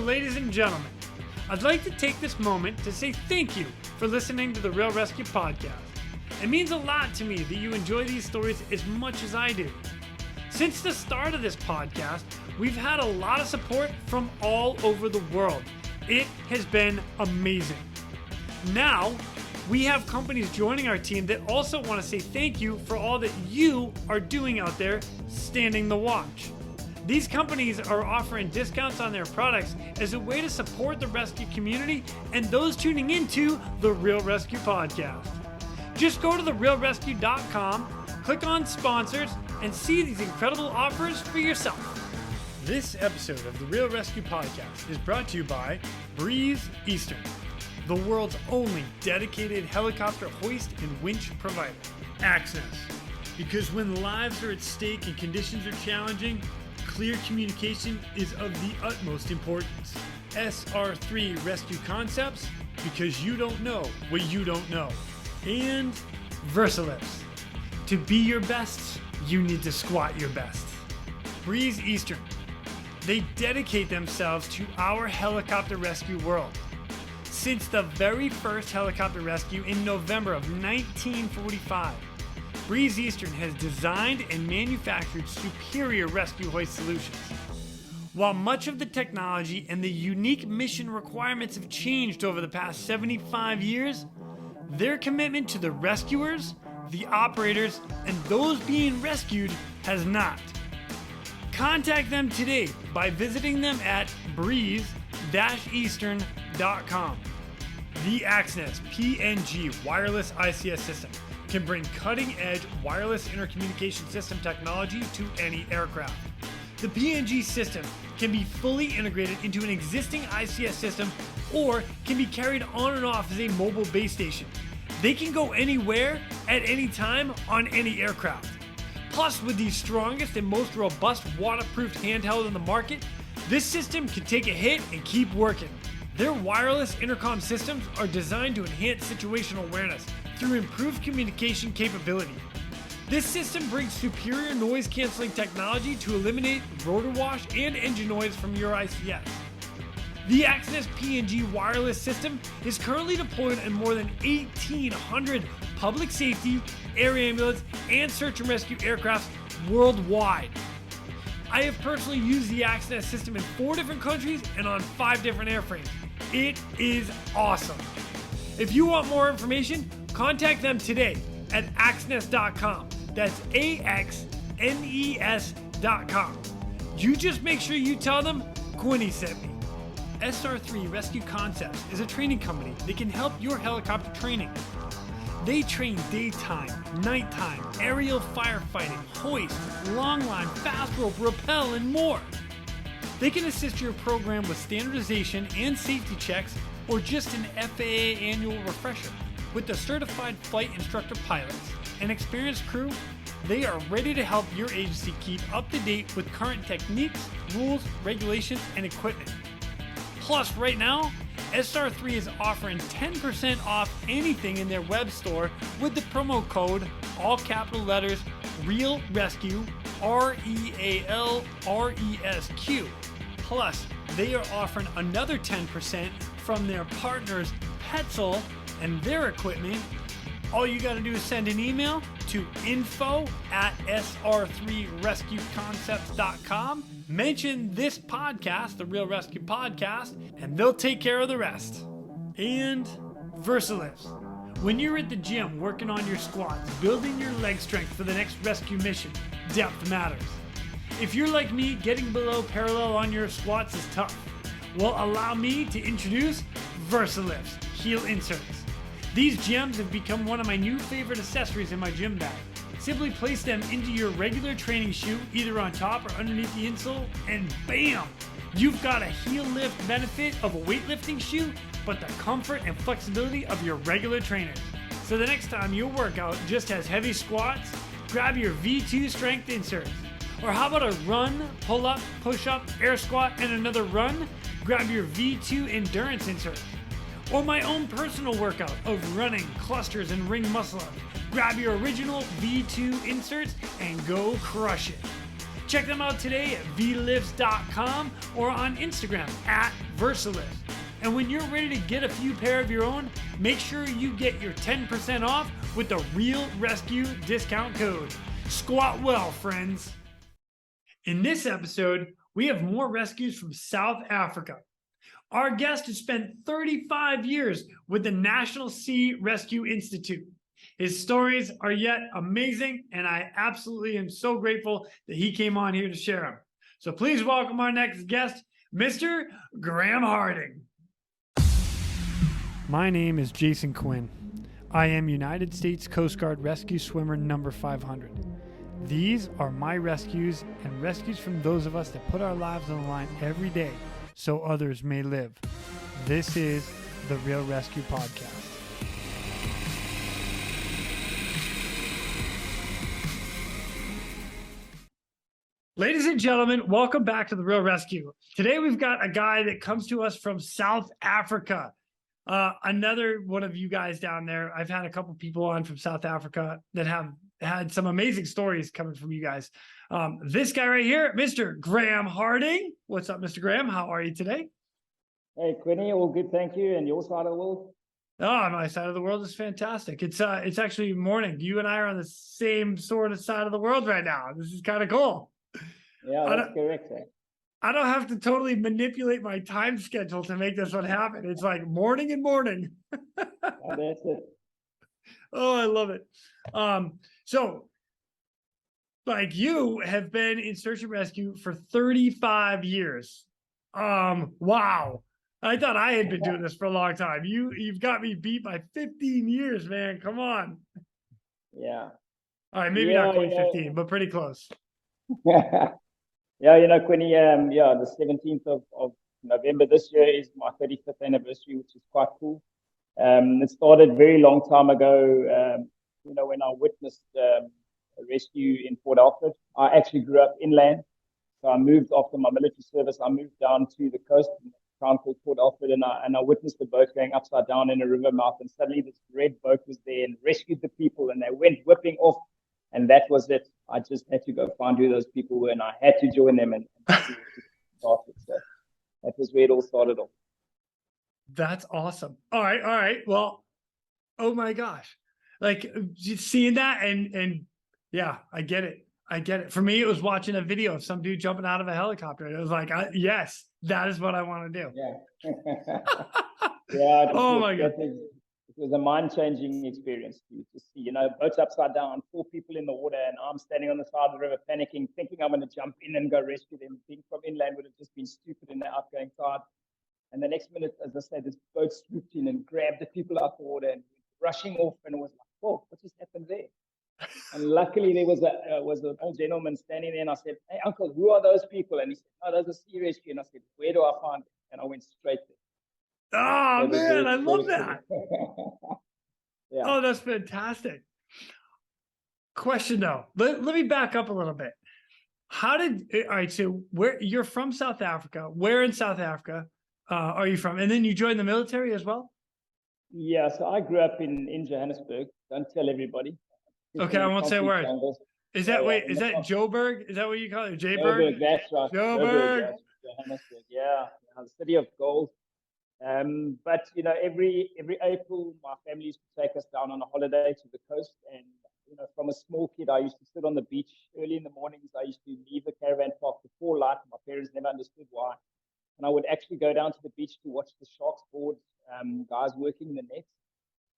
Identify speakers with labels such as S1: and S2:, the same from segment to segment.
S1: ladies and gentlemen, I'd like to take this moment to say thank you for listening to the Real ResQ podcast. It means a lot to me that you enjoy these stories as much as I do. Since the start of this podcast, we've had a lot of support from all over the world. It has been amazing. Now, we have companies joining our team that also want to say thank you for all that you are doing out there standing the watch. These companies are offering discounts on their products as a way to support the rescue community and those tuning into the Real ResQ podcast. Just go to therealresq.com, click on sponsors, and see these incredible offers for yourself. This episode of the Real ResQ podcast is brought to you by Breeze Eastern, the world's only dedicated helicopter hoist and winch provider. Access, because when lives are at stake and conditions are challenging, clear communication is of the utmost importance. SR3 Rescue Concepts, because you don't know what you don't know. And VersaLifts, to be your best, you need to squat your best. Breeze Eastern, they dedicate themselves to our helicopter rescue world. Since the very first helicopter rescue in November of 1945, Breeze Eastern has designed and manufactured superior rescue hoist solutions. While much of the technology and the unique mission requirements have changed over the past 75 years, their commitment to the rescuers, the operators, and those being rescued has not. Contact them today by visiting them at breeze-eastern.com. The Axness PNG wireless ICS system can bring cutting-edge wireless intercommunication system technology to any aircraft. The PNG system can be fully integrated into an existing ICS system or can be carried on and off as a mobile base station. They can go anywhere at any time on any aircraft. Plus, with the strongest and most robust waterproof handheld in the market, this system can take a hit and keep working. Their wireless intercom systems are designed to enhance situational awareness through improved communication capability. This system brings superior noise canceling technology to eliminate rotor wash and engine noise from your ICS. The Axness PNG wireless system is currently deployed in more than 1,800 public safety, air ambulance, and search and rescue aircraft worldwide. I have personally used the Axness system in 4 different countries and on 5 different airframes. It is awesome. If you want more information, contact them today at axness.com. That's AXNES.com. You just make sure you tell them Quinny sent me. SR3 Rescue Concepts is a training company that can help your helicopter training. They train daytime, nighttime, aerial firefighting, hoist, long line, fast rope, rappel, and more. They can assist your program with standardization and safety checks or just an FAA annual refresher. With the certified flight instructor pilots and experienced crew, they are ready to help your agency keep up to date with current techniques, rules, regulations, and equipment. Plus, right now, SR3 is offering 10% off anything in their web store with the promo code, all capital letters, Real ResQ, REALRESQ. Plus, they are offering another 10% from their partners Petzl and their equipment. All you got to do is send an email to info@sr3rescueconcepts.com. Mention this podcast, the Real ResQ podcast, and they'll take care of the rest. And VersaLifts. When you're at the gym working on your squats, building your leg strength for the next rescue mission, depth matters. If you're like me, getting below parallel on your squats is tough. Well, allow me to introduce VersaLifts heel inserts. These gems have become one of my new favorite accessories in my gym bag. Simply place them into your regular training shoe, either on top or underneath the insole, and bam! You've got a heel lift benefit of a weightlifting shoe, but the comfort and flexibility of your regular trainers. So the next time your workout just has heavy squats, grab your V2 strength inserts. Or how about a run, pull up, push up, air squat, and another run? Grab your V2 endurance inserts. Or my own personal workout of running, clusters, and ring muscle ups. Grab your original V2 inserts and go crush it. Check them out today at vlifts.com or on Instagram at Versalist. And when you're ready to get a few pair of your own, make sure you get your 10% off with the Real ResQ discount code. Squat well, friends. In this episode, we have more rescues from South Africa. Our guest has spent 35 years with the National Sea Rescue Institute. His stories are yet amazing, and I absolutely am so grateful that he came on here to share them. So please welcome our next guest, Mr. Graeme Harding. My name is Jason Quinn. I am United States Coast Guard Rescue Swimmer number 500. These are my rescues and rescues from those of us that put our lives on the line every day so others may live. This is the Real ResQ Podcast. Ladies and gentlemen, welcome back to the Real ResQ. Today we've got a guy that comes to us from South Africa. Another one of you guys down there. I've had a couple people on from South Africa that have had some amazing stories coming from you guys. This guy right here, Mr. Graeme Harding. What's up, Mr. Graeme? How are you today?
S2: Hey, Quinny, all good, thank you. And your side of the world?
S1: Oh, my side of the world is fantastic. It's actually morning. You and I are on the same sort of side of the world right now. This is kind of cool.
S2: Yeah, that's correct.
S1: I don't have to totally manipulate my time schedule to make this one happen. It's like morning and morning.
S2: That's it.
S1: Oh, I love it. So, like, you have been in search and rescue for 35 years. Wow. I thought I had been doing this for a long time. You've got me beat by 15 years, man. Come on.
S2: Yeah.
S1: All right, maybe not quite 15, but pretty close.
S2: Yeah, Quinny, the 17th of November this year is my 35th anniversary, which is quite cool. It started a very long time ago, when I witnessed a rescue in Port Alfred. I actually grew up inland, so I moved after my military service. I moved down to the coast, in a town called Port Alfred, and I witnessed the boat going upside down in a river mouth, and suddenly this red boat was there and rescued the people, and they went whipping off. And that was it. I just had to go find who those people were, and I had to join them and see what it started. So that was where it all started off.
S1: That's awesome. All right. Well, oh my gosh. Like, seeing that and yeah, I get it. For me, it was watching a video of some dude jumping out of a helicopter. And it was like, yes, that is what I want to do.
S2: Yeah. Yeah.
S1: Oh my God.
S2: It was a mind-changing experience to see, boats upside down, 4 people in the water, and I'm standing on the side of the river panicking, thinking I'm going to jump in and go rescue them. Being from inland would have just been stupid in the outgoing tide. And the next minute, as I said, this boat swooped in and grabbed the people out the water and rushing off, and it was like, whoa, what just happened there? And luckily, there was an old gentleman standing there, and I said, hey, uncle, who are those people? And he said, oh, those are sea rescue. And I said, where do I find them? And I went straight there.
S1: Oh, man, I love that.
S2: Yeah.
S1: Oh, that's fantastic. Question though, let me back up a little bit. All right, so you're from South Africa. Where in South Africa are you from? And then you joined the military as well?
S2: Yeah, so I grew up in Johannesburg. Don't tell everybody.
S1: Okay, I won't say a word. Is that Joburg? Is that what you call it?
S2: Joburg, that's right.
S1: Joburg.
S2: Johannesburg, yeah, the city of gold. But every April, my family used to take us down on a holiday to the coast, and from a small kid, I used to sit on the beach early in the mornings. I used to leave the caravan park before light. My parents never understood why, and I would actually go down to the beach to watch the sharks board, guys working the nets.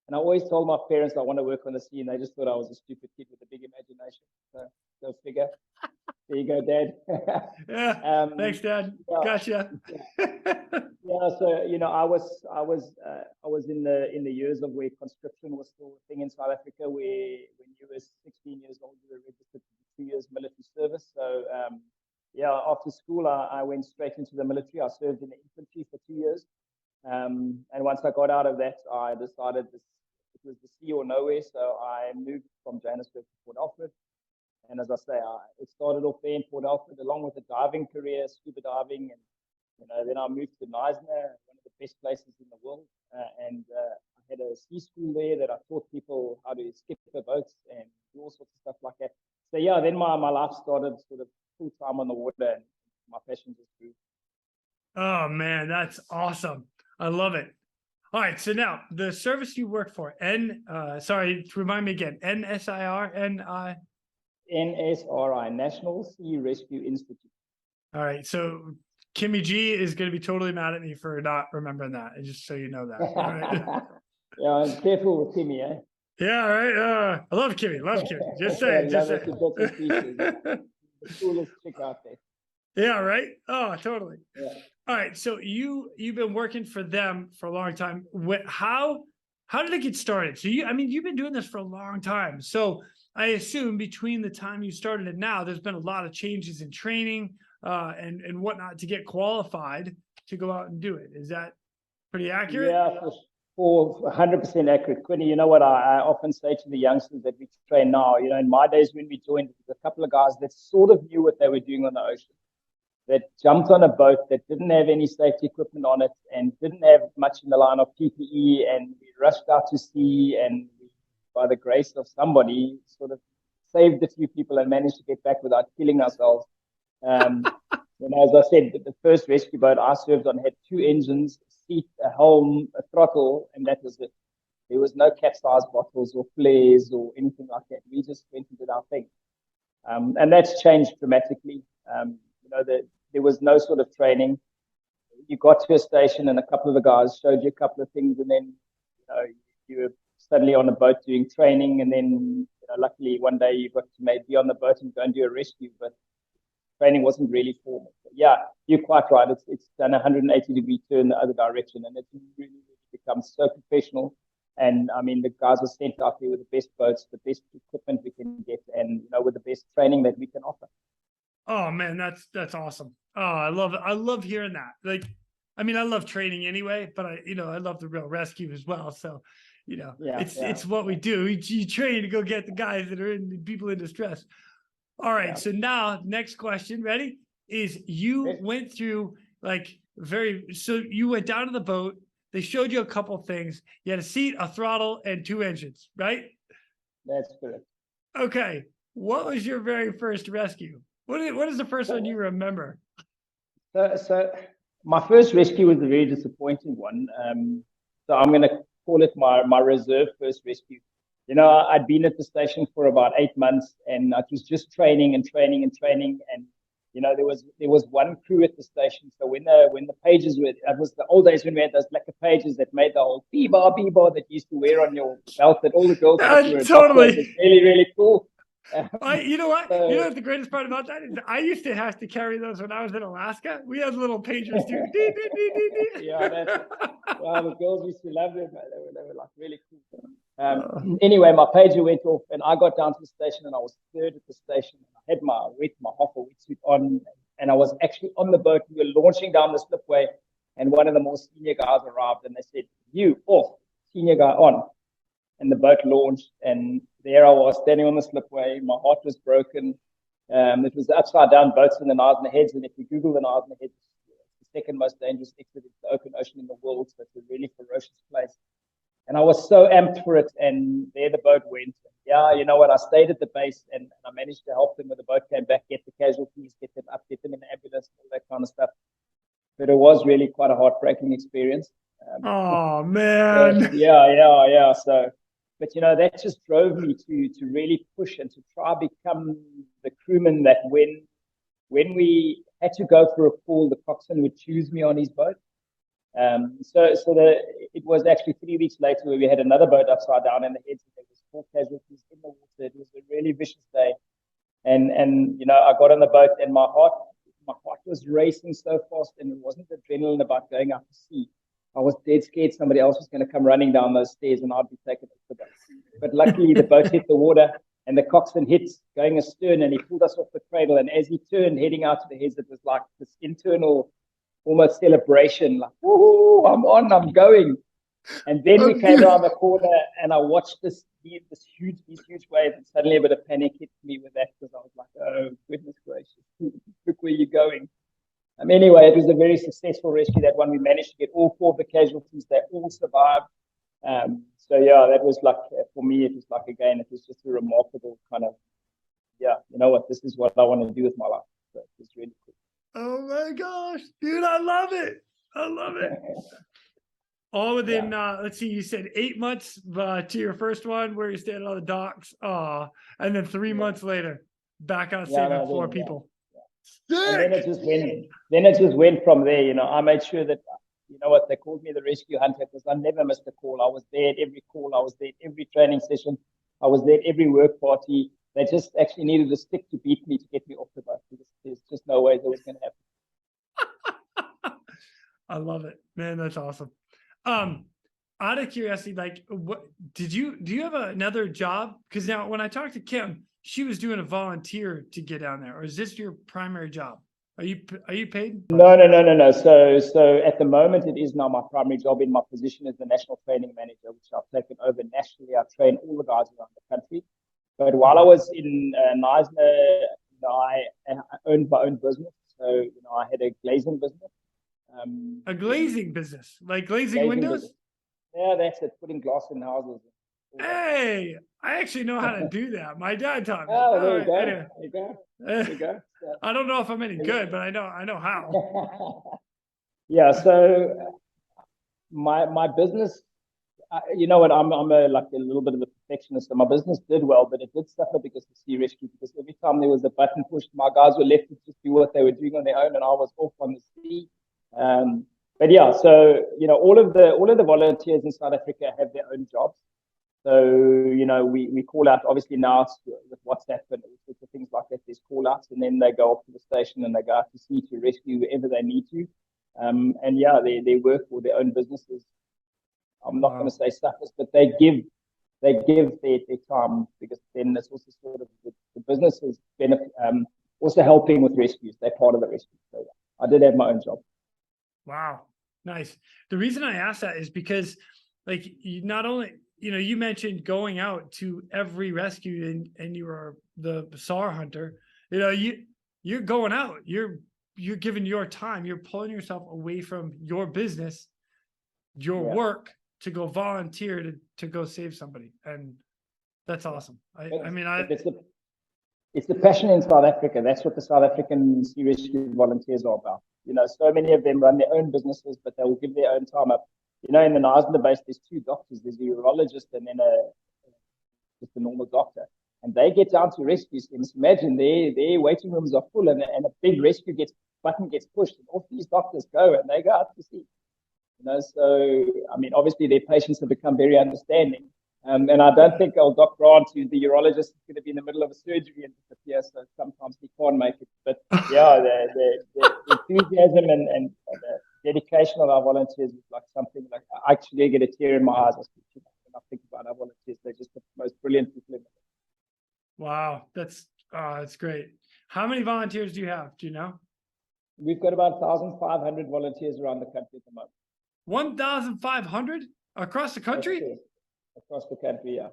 S2: And I always told my parents I want to work on the sea, and they just thought I was a stupid kid with a big imagination. So go figure. There you go, Dad.
S1: Yeah. Thanks, Dad. Yeah. Gotcha.
S2: Yeah. So I was in the years of where conscription was still a thing in South Africa, where when you were 16 years old, you were registered for 2 years military service. So after school, I went straight into the military. I served in the infantry for 2 years. And once I got out of that, I decided it was the sea or nowhere. So I moved from Johannesburg to Port Alfred. And as I say, it started off there in Port Alfred, along with a diving career, scuba diving. And then I moved to Knysna, one of the best places in the world. And I had a sea school there that I taught people how to skip the boats and do all sorts of stuff like that. So then my life started sort of full time on the water, and my passion just grew.
S1: Oh man, that's awesome. I love it. All right, so now the service you work for, sorry, remind me again, NSIR,
S2: NSRI, National Sea Rescue Institute.
S1: All right, so Kimmy G is going to be totally mad at me for not remembering that, just so you know that. All right.
S2: Yeah, careful with Timmy, eh?
S1: Yeah, all right. I love Kimmy, love Kimmy. Just saying,
S2: Love
S1: just
S2: it to bits and pieces.
S1: saying.
S2: The coolest chick out there.
S1: Yeah, right. Oh, totally.
S2: Yeah.
S1: All right, so you've been working for them for a long time. How did it get started? So I mean, you've been doing this for a long time. So I assume between the time you started and now, there's been a lot of changes in training and whatnot to get qualified to go out and do it. Is that pretty accurate?
S2: Yeah, for 100% accurate. Quinny, you know what I often say to the youngsters that we train now, in my days when we joined, there was a couple of guys that sort of knew what they were doing on the ocean, that jumped on a boat that didn't have any safety equipment on it and didn't have much in the line of PPE, and we rushed out to sea, and by the grace of somebody, sort of saved a few people and managed to get back without killing ourselves. And as I said, the first rescue boat I served on had 2 engines, a seat, a helm, a throttle, and that was it. There was no capsized bottles or flares or anything like that. We just went and did our thing. And that's changed dramatically. There was no sort of training. You got to a station and a couple of the guys showed you a couple of things, and then you were suddenly on a boat doing training, and then luckily one day you got to maybe be on the boat and go and do a rescue, but training wasn't really formal. But yeah, you're quite right. It's done a 180-degree turn the other direction, and it's really become so professional. And I mean, the guys are sent out there with the best boats, the best equipment we can get, and with the best training that we can offer.
S1: Oh man, that's awesome. Oh, I love it. I love hearing that. Like, I mean, I love training anyway, but I love the Real ResQ as well. So, it's what we do. You train to go get the guys that are people in distress. All right. Yeah. So now, next question, ready? Is you went through so you went down to the boat. They showed you a couple things. You had a seat, a throttle, and 2 engines, right?
S2: That's correct.
S1: Okay. What was your very first rescue? What is the first one you remember?
S2: So my first rescue was a very disappointing one. So I'm going to call it my reserve first rescue. I'd been at the station for about 8 months, and I was just training. And there was one crew at the station. So when the pages were, it was the old days when we had those lacquer pages that made the whole bee-bar that you used to wear on your belt that all the girls
S1: totally.
S2: It was really, really cool.
S1: You know what? You know what the greatest part about that is? I used to have to carry those when I was in Alaska. We had little pagers too.
S2: Yeah, the girls used to love them. They were like really cool. Anyway, my pager went off, and I got down to the station, and I was third at the station. I had my Hoffa wetsuit on, and I was actually on the boat. We were launching down the slipway, and one of the more senior guys arrived, and they said, "You off, senior guy on." And the boat launched, and there I was standing on the slipway. My heart was broken. It was the upside down boats in the Knives and the Heads, and if you Google the Knives and the Heads, it's the second most dangerous exit into the open ocean in the world. So it's a really ferocious place. And I was so amped for it, and there the boat went. Yeah, you know what? I stayed at the base, and I managed to help them when the boat came back, get the casualties, get them up, get them in the ambulance, all that kind of stuff. But it was really quite a heartbreaking experience.
S1: Oh man.
S2: Yeah. So. But that just drove me to really push and to try become the crewman that when we had to go for a call, the coxswain would choose me on his boat. It was actually 3 weeks later where we had another boat upside down in the Heads, and there was 4 casualties in the water. It was a really vicious day, and I got on the boat, and my heart was racing so fast, and it wasn't adrenaline about going out to sea. I was dead scared somebody else was going to come running down those stairs and I'd be taken off the boat. But luckily, the boat hit the water, and the coxswain hit going astern, and he pulled us off the cradle. And as he turned, heading out to the Heads, it was like this internal, almost celebration, like, woohoo, I'm going. And then we came around the corner, and I watched these huge waves, and suddenly a bit of panic hit me with that, because I was like, oh, goodness gracious, look where you're going. Anyway, it was a very successful rescue, that one. We managed to get all 4 of the casualties. They all survived. So yeah, that was like, for me, it was like, again, it was just a remarkable kind of, you know what, this is what I want to do with my life. So it was really cool.
S1: Oh my gosh, dude, I love it. I love it. All within, let's see, you said 8 months to your first one where you're standing on the docks. And then 3 months later, back out saving 4 people.
S2: And then it just went from there. You know, I made sure that, you know what, they called me the rescue hunter because I never missed a call. I was there at every call. I was there at every training session. I was there at every work party. They just actually needed a stick to beat me to get me off the boat. There's just no way that was going to happen.
S1: I love it, man. That's awesome. Out of curiosity, like, what do you have another job? Because now when I talked to Kim, she was doing a volunteer to get down there. Or is this your primary job? Are you paid?
S2: No. So at the moment, it is now my primary job in my position as the national training manager, which I've taken over nationally. I train all the guys around the country. But while I was in Neisner, you know, I owned my own business. So, you know, I had a glazing business.
S1: A glazing business, like glazing windows?
S2: Business. Yeah, that's it. Putting glass in houses.
S1: Hey, I actually know how to do that. My dad taught me.
S2: Oh, there you go. Anyway. There you go. Yeah.
S1: I don't know if I'm any good, but I know how.
S2: Yeah. So my business, you know what? I'm like a little bit of a perfectionist. So my business did well, but it did suffer because of Sea Rescue. Because every time there was a button pushed, my guys were left to just do what they were doing on their own, and I was off on the sea. But yeah, so you know, all of the volunteers in South Africa have their own jobs. So you know, we call out obviously now with WhatsApp and all sorts of things like that. There's call outs, and then they go off to the station and they go out to sea to rescue whoever they need to. And yeah, they work for their own businesses. I'm not going to say suffers, but they give their time, because then it's also sort of the businesses benefit, also helping with rescues. They're part of the rescue. So I did have my own job.
S1: Wow. Nice. The reason I asked that is because, like, you not only, you know, you mentioned going out to every rescue and you were the SAR hunter, you know, you're going out, you're giving your time, you're pulling yourself away from your business, your work, to go volunteer to go save somebody. And that's awesome.
S2: It's the passion in South Africa. That's what the South African Sea Rescue volunteers are about. You know, so many of them run their own businesses, but they will give their own time up. You know, in the Neisner base, there's 2 doctors. There's a urologist and then just a normal doctor. And they get down to rescue schemes. Imagine their waiting rooms are full, and a big rescue button gets pushed, and off these doctors go, and they go out to sea. You know, so I mean, obviously their patients have become very understanding. And I don't think old Doc Grant, who's the urologist, is going to be in the middle of a surgery and disappear. So sometimes he can't make it. But yeah, the enthusiasm and the dedication of our volunteers is like something like I actually get a tear in my eyes when I think about our volunteers. They're just the most brilliant people in the world.
S1: Wow, that's great. How many volunteers do you have? Do you know?
S2: We've got about 1,500 volunteers around the country at the moment.
S1: 1,500 across the country?
S2: Across the country, yeah.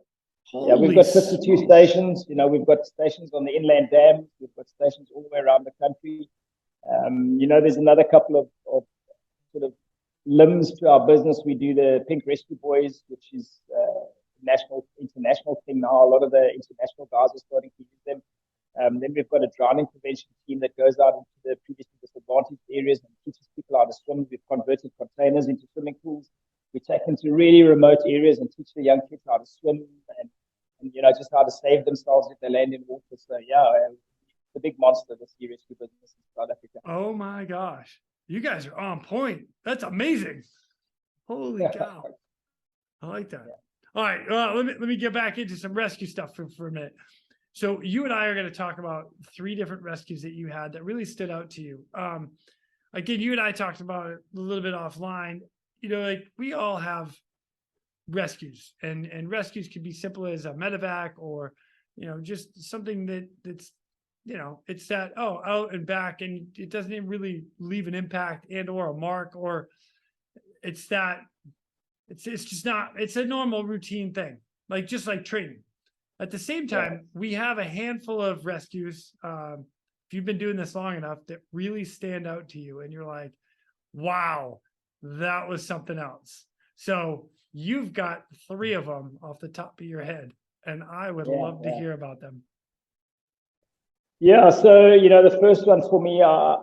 S1: Holy
S2: yeah, we've got 52 stations. You know, we've got stations on the inland dams. We've got stations all the way around the country. You know, there's another couple of sort of limbs to our business. We do the Pink Rescue Boys, which is international thing now. A lot of the international guys are starting to use them. Then we've got a drowning prevention team that goes out into the previously disadvantaged areas and teaches people how to swim. We've converted containers into swimming pools. We take them to really remote areas and teach the young kids how to swim and you know, just how to save themselves if they land in water. So yeah, it's a big monster, the Sea Rescue business in South Africa.
S1: Oh my gosh, you guys are on point. That's amazing. Holy cow! I like that. Yeah. All right, let me get back into some rescue stuff for a minute. So you and I are going to talk about 3 different rescues that you had that really stood out to you. Again, you and I talked about it a little bit offline. You know, like, we all have rescues, and rescues can be simple as a medevac, or, you know, just something that's, you know, it's that, out and back, and it doesn't even really leave an impact and or a mark, or it's just not, it's a normal routine thing, like just like training. At the same time, we have a handful of rescues, if you've been doing this long enough, that really stand out to you, and you're like, wow, that was something else. So you've got 3 of them off the top of your head, and I would love to hear about them.
S2: Yeah, so, you know, the first one for me, I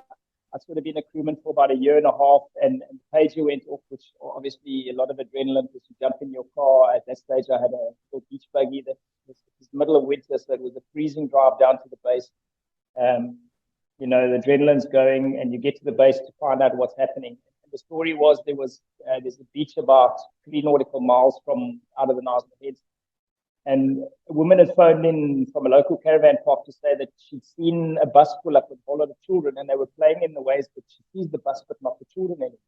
S2: I'd sort of been a crewman for about a year and a half, and the pager went off, which obviously a lot of adrenaline because you jump in your car. At that stage, I had a little beach buggy that was the middle of winter, so it was a freezing drive down to the base. You know, the adrenaline's going, and you get to the base to find out what's happening. And the story was there's a beach about 3 nautical miles from out of the Knysna Heads. And a woman had phoned in from a local caravan park to say that she'd seen a bus pull up with a whole lot of children, and they were playing in the waves, but she sees the bus, but not the children anymore.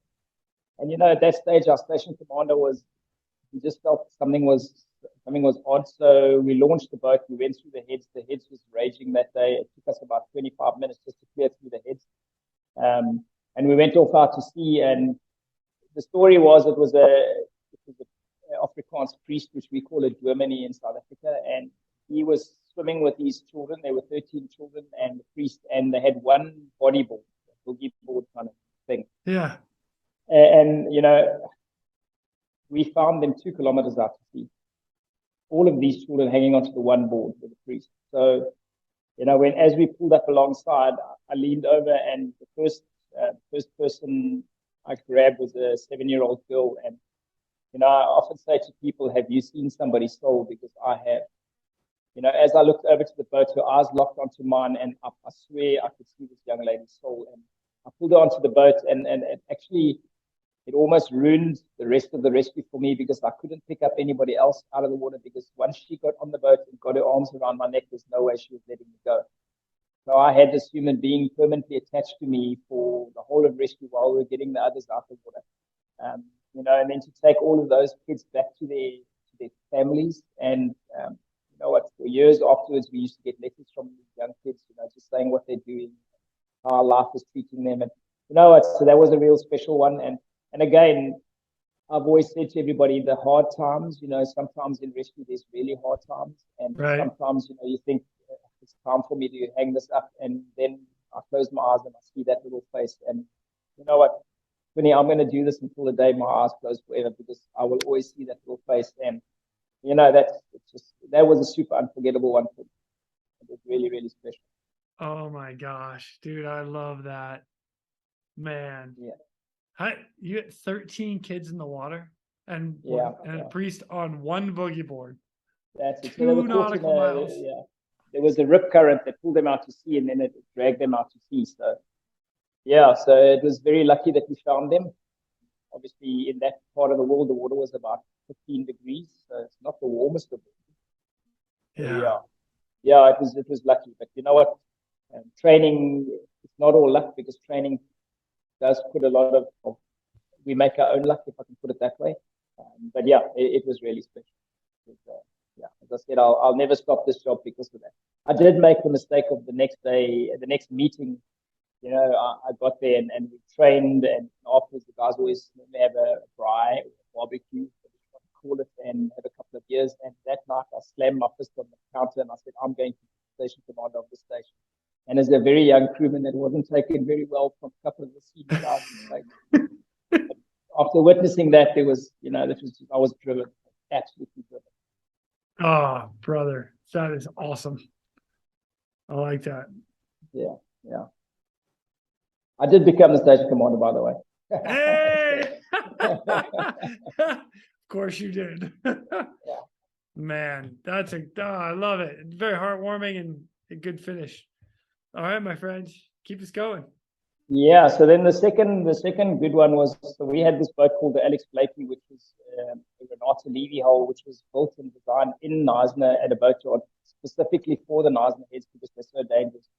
S2: And, you know, at that stage, our station commander he just felt something was odd. So we launched the boat. We went through the heads. The heads was raging that day. It took us about 25 minutes just to clear through the heads. And we went off out to sea. And the story was it was a Afrikaans priest, which we call a Germany in South Africa. And he was swimming with these children. There were 13 children and the priest, and they had one bodyboard, a boogie board kind of thing.
S1: Yeah.
S2: And, you know, we found them 2 kilometers out to sea. All of these children hanging onto the one board with the priest. So, you know, as we pulled up alongside, I leaned over, and the first person I grabbed was a 7-year-old girl. And, you know, I often say to people, have you seen somebody's soul? Because I have. You know, as I looked over to the boat, her eyes locked onto mine, and I swear I could see this young lady's soul. And I pulled her onto the boat, and it almost ruined the rest of the rescue for me, because I couldn't pick up anybody else out of the water, because once she got on the boat and got her arms around my neck, there's no way she was letting me go. So I had this human being permanently attached to me for the whole of rescue while we were getting the others out of the water. You know, and then to take all of those kids back to their families. And you know what, for years afterwards, we used to get letters from these young kids, you know, just saying what they're doing, how life is treating them. And you know what, so that was a real special one. And again, I've always said to everybody, the hard times, you know, sometimes in rescue, there's really hard times. And sometimes, you know, you think it's time for me to hang this up. And then I close my eyes and I see that little face. And you know what, Vinny, I'm going to do this until the day my eyes close forever, because I will always see that little face. And, you know, that was a super unforgettable one for me. It was really, really special.
S1: Oh my gosh, dude, I love that. Man.
S2: Yeah.
S1: You had 13 kids in the water, and a priest on one boogie board.
S2: That's it.
S1: 2 nautical miles.
S2: Yeah. There was a rip current that pulled them out to sea, and then it dragged them out to sea. So, yeah, so it was very lucky that we found them. Obviously, in that part of the world, the water was about 15 degrees, so it's not the warmest of it. Yeah, it was lucky. But you know what? Training, it's not all luck, because training does put a lot of we make our own luck, if I can put it that way. But yeah, it was really special. As I said, I'll never stop this job because of that. I did make the mistake of the next day, the next meeting. You know, I got there and we trained, and afterwards the guys always have a braai, barbecue, call it, and have a couple of beers. And that night I slammed my fist on the counter and I said, I'm going to be the station commander of the station. And as a very young crewman, that wasn't taken very well from a couple of the senior guys. Like, after witnessing that, there was, you know, I was driven, absolutely driven.
S1: Oh, brother, that is awesome. I like that.
S2: Yeah. I did become the station commander, by the way.
S1: Hey! Of course you did.
S2: Yeah.
S1: Man, I love it. It's very heartwarming and a good finish. All right, my friends, keep us going.
S2: Yeah, so then the second good one was, so we had this boat called the Alex Blakey, which was a Renata Levy hull, which was built and designed in Knysna at a boatyard specifically for the Knysna Heads, because they're so dangerous.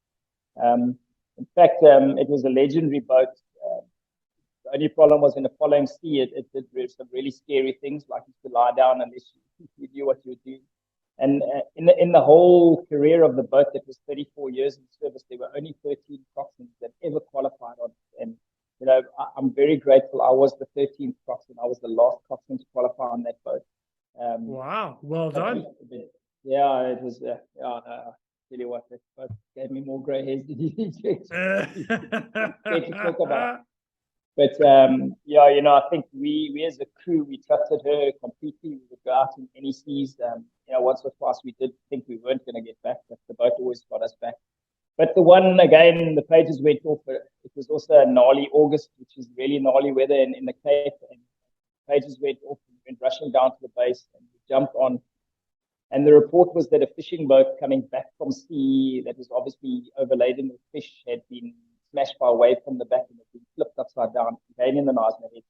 S2: In fact, it was a legendary boat. The only problem was in the following sea, it did some really scary things, like you could lie down unless you knew what you were doing. And in the whole career of the boat, that was 34 years in service, there were only 13 coxswains that ever qualified on it. And, you know, I'm very grateful. I was the 13th coxswain. I was the last coxswain to qualify on that boat.
S1: Wow, well done.
S2: Yeah, it was, tell you what, that boat gave me more grey hairs than you need to talk about. But, yeah, you know, I think we as a crew, we trusted her completely. We would go out in any seas. You know, once or twice we did think we weren't going to get back, but the boat always got us back. But the one, again, the pages went off. It was also a gnarly August, which is really gnarly weather in the Cape. And pages went off and went rushing down to the base, and we jumped on. And the report was that a fishing boat coming back from sea that was obviously overladen with fish had been smashed by a wave from the back and had been flipped upside down, again in the Knysna Head.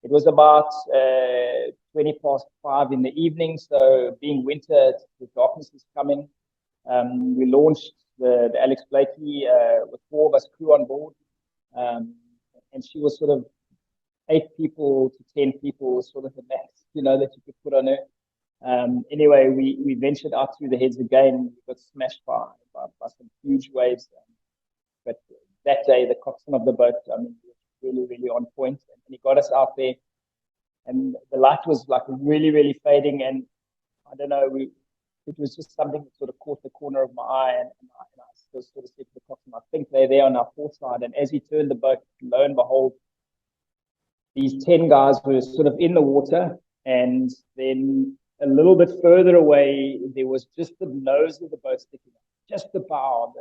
S2: It was about 5:20 in the evening, so being winter, the darkness is coming. We launched the Alex Blakey with 4 of us crew on board, and she was sort of 8 people to 10 people was sort of the max, that you could put on her. Anyway, we ventured out through the heads again. We got smashed by some huge waves. But that day, the coxswain of the boat, was really, really on point. And he got us out there. And the light was like really, really fading. And I don't know, it was just something that sort of caught the corner of my eye. And I still sort of said to the coxswain, I think they're there on our port side. And as he turned the boat, lo and behold, these 10 guys were sort of in the water. And then a little bit further away, there was just the nose of the boat sticking out, just the bow,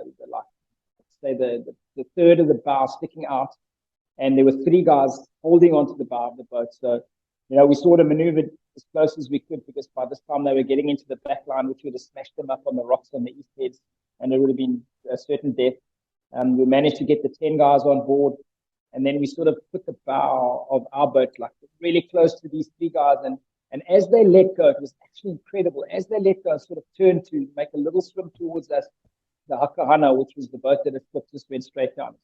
S2: the third of the bow sticking out. And there were 3 guys holding onto the bow of the boat. So, we sort of maneuvered as close as we could, because by this time they were getting into the back line, which would have smashed them up on the rocks on the east heads, and it would have been a certain death. We managed to get the 10 guys on board, and then we sort of put the bow of our boat like really close to these 3 guys. And as they let go, it was actually incredible. As they let go, sort of turned to make a little swim towards us, the Hakahana, which was the boat that had flipped, just went straight down.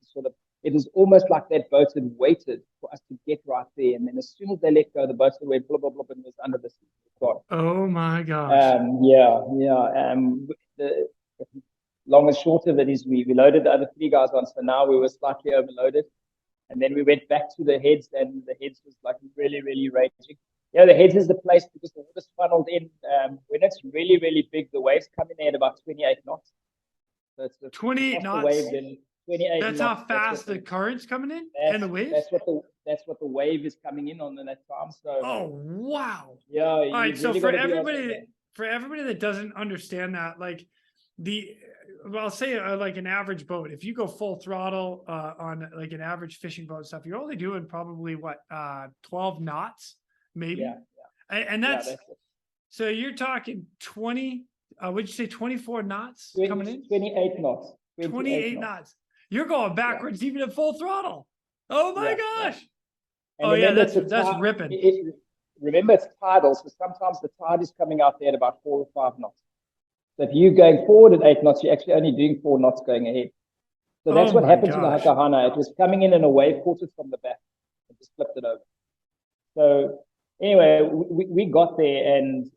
S2: It was almost like that boat had waited for us to get right there. And then as soon as they let go, the boat went blah, blah, blah, and was under the sea.
S1: Oh my gosh.
S2: The long and short of it is we loaded the other 3 guys on. So now we were slightly overloaded. And then we went back to the heads, and the heads was like really, really raging. Yeah, the heads is the place because the water's funneled in. When it's really, really big, the waves come in at about 28 knots. So it's
S1: 28 knots.
S2: Wave, then 28
S1: that's
S2: knots.
S1: how fast the current's coming in and the waves?
S2: That's what the wave is coming in on in that time. So.
S1: Oh, wow.
S2: Yeah.
S1: All right, so for everybody that doesn't understand that, like I'll say like an average boat, if you go full throttle on like an average fishing boat stuff, you're only doing probably 12 knots maybe.
S2: Yeah.
S1: And that's so you're talking 20 would you say 24 knots coming in?
S2: 28 knots.
S1: 28 knots. You're going backwards even at full throttle. Oh my gosh.
S2: Yeah.
S1: That's ripping.
S2: Remember, it's tidal, so sometimes the tide is coming out there at about 4 or 5 knots. So if you're going forward at 8 knots, you're actually only doing 4 knots going ahead. So that's what happened to the Hakahana. It was coming in a wave, caught it from the back, and just flipped it over. So anyway, we got there, and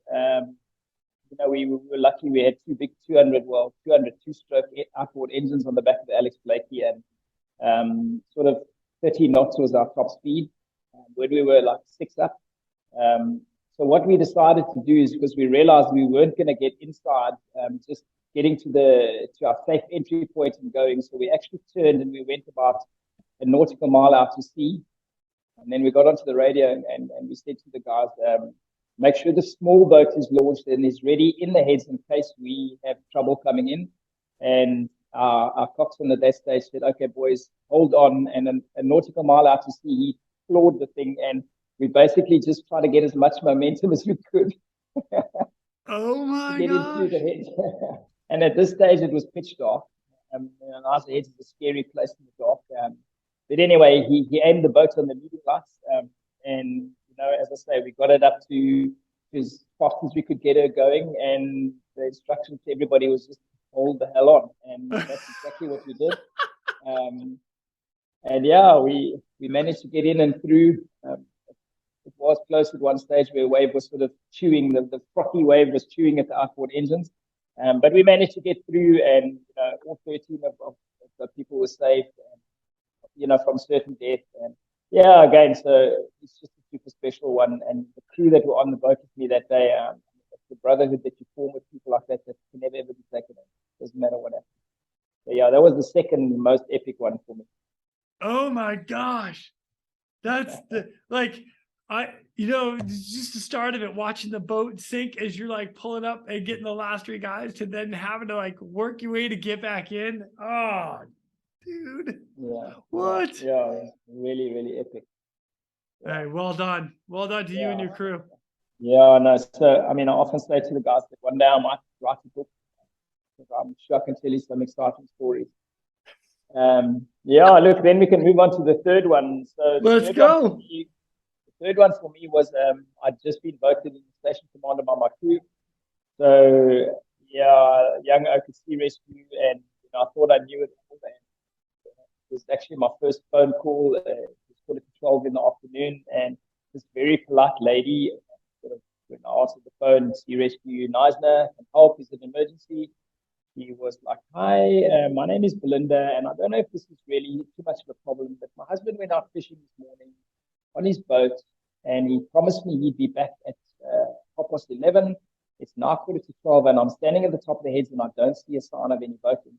S2: we were lucky. We had 2 big 200 2-stroke outboard engines on the back of the Alex Blakey, and sort of 30 knots was our top speed when we were like 6 up. So what we decided to do is, because we realized we weren't going to get inside, just getting to our safe entry point and going. So we actually turned and we went about a nautical mile out to sea. And then we got onto the radio and we said to the guys, make sure the small boat is launched and is ready in the heads in case we have trouble coming in. And our coxswain at that stage said, okay, boys, hold on. And a nautical mile out to sea, he floored the thing, and we basically just tried to get as much momentum as we could.
S1: Oh my
S2: get into the heads. And at this stage, it was pitch dark. Knysna Heads is a scary place in the dark. But anyway, he aimed the boat on the leading lights, and as I say, we got it up to as fast as we could get her going, and the instruction to everybody was just hold the hell on, and that's exactly what we did. And yeah, we managed to get in and through. It was close at one stage where a wave was sort of chewing, the frothy wave was chewing at the outboard engines. But we managed to get through, and all 13 of the people were saved, from certain death. And yeah, again, so it's just a super special one. And the crew that were on the boat with me that day, the brotherhood that you form with people like that can never ever be taken in. Doesn't matter what happens. So yeah, that was the second most epic one for me.
S1: Oh my gosh. That's just the start of it, watching the boat sink as you're like pulling up and getting the last 3 guys to then having to like work your way to get back in. Oh, dude.
S2: Yeah.
S1: What?
S2: Yeah, yeah, really, really epic. Yeah.
S1: Hey, well done. Well done to you and your crew.
S2: Yeah, no. So, I mean, I often say to the guys that one day I might write a book. I'm sure I can tell you some exciting stories. Yeah, look, then we can move on to the third one. So
S1: Let's go.
S2: The third one for me was I'd just been voted in the station commander by my crew. So yeah, young OKC rescue, and I thought I knew it all. And it was actually my first phone call. It was 12 in the afternoon, and this very polite lady, sort of, when I answered the phone, Sea Rescue Neisner, can help, is an emergency. He was like, hi, my name is Belinda, and I don't know if this is really too much of a problem, but my husband went out fishing this morning on his boat, and he promised me he'd be back at 11:30. It's now 12:15, and I'm standing at the top of the heads, and I don't see a sign of any boating.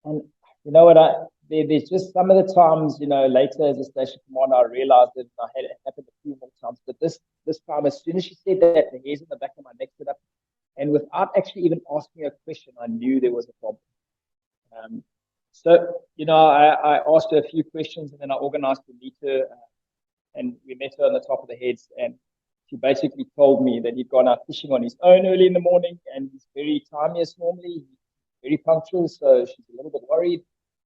S2: And you know what? There's just some of the times, later as a station commander, I realized that I had it happen a few more times. But this time, as soon as she said that, the hairs in the back of my neck stood up. And without actually even asking a question, I knew there was a problem. So, I asked her a few questions, and then I organized to meet her, and we met her on the top of the heads. And she basically told me that he'd gone out fishing on his own early in the morning, and he's very timeous normally, he's very punctual. So she's a little bit worried.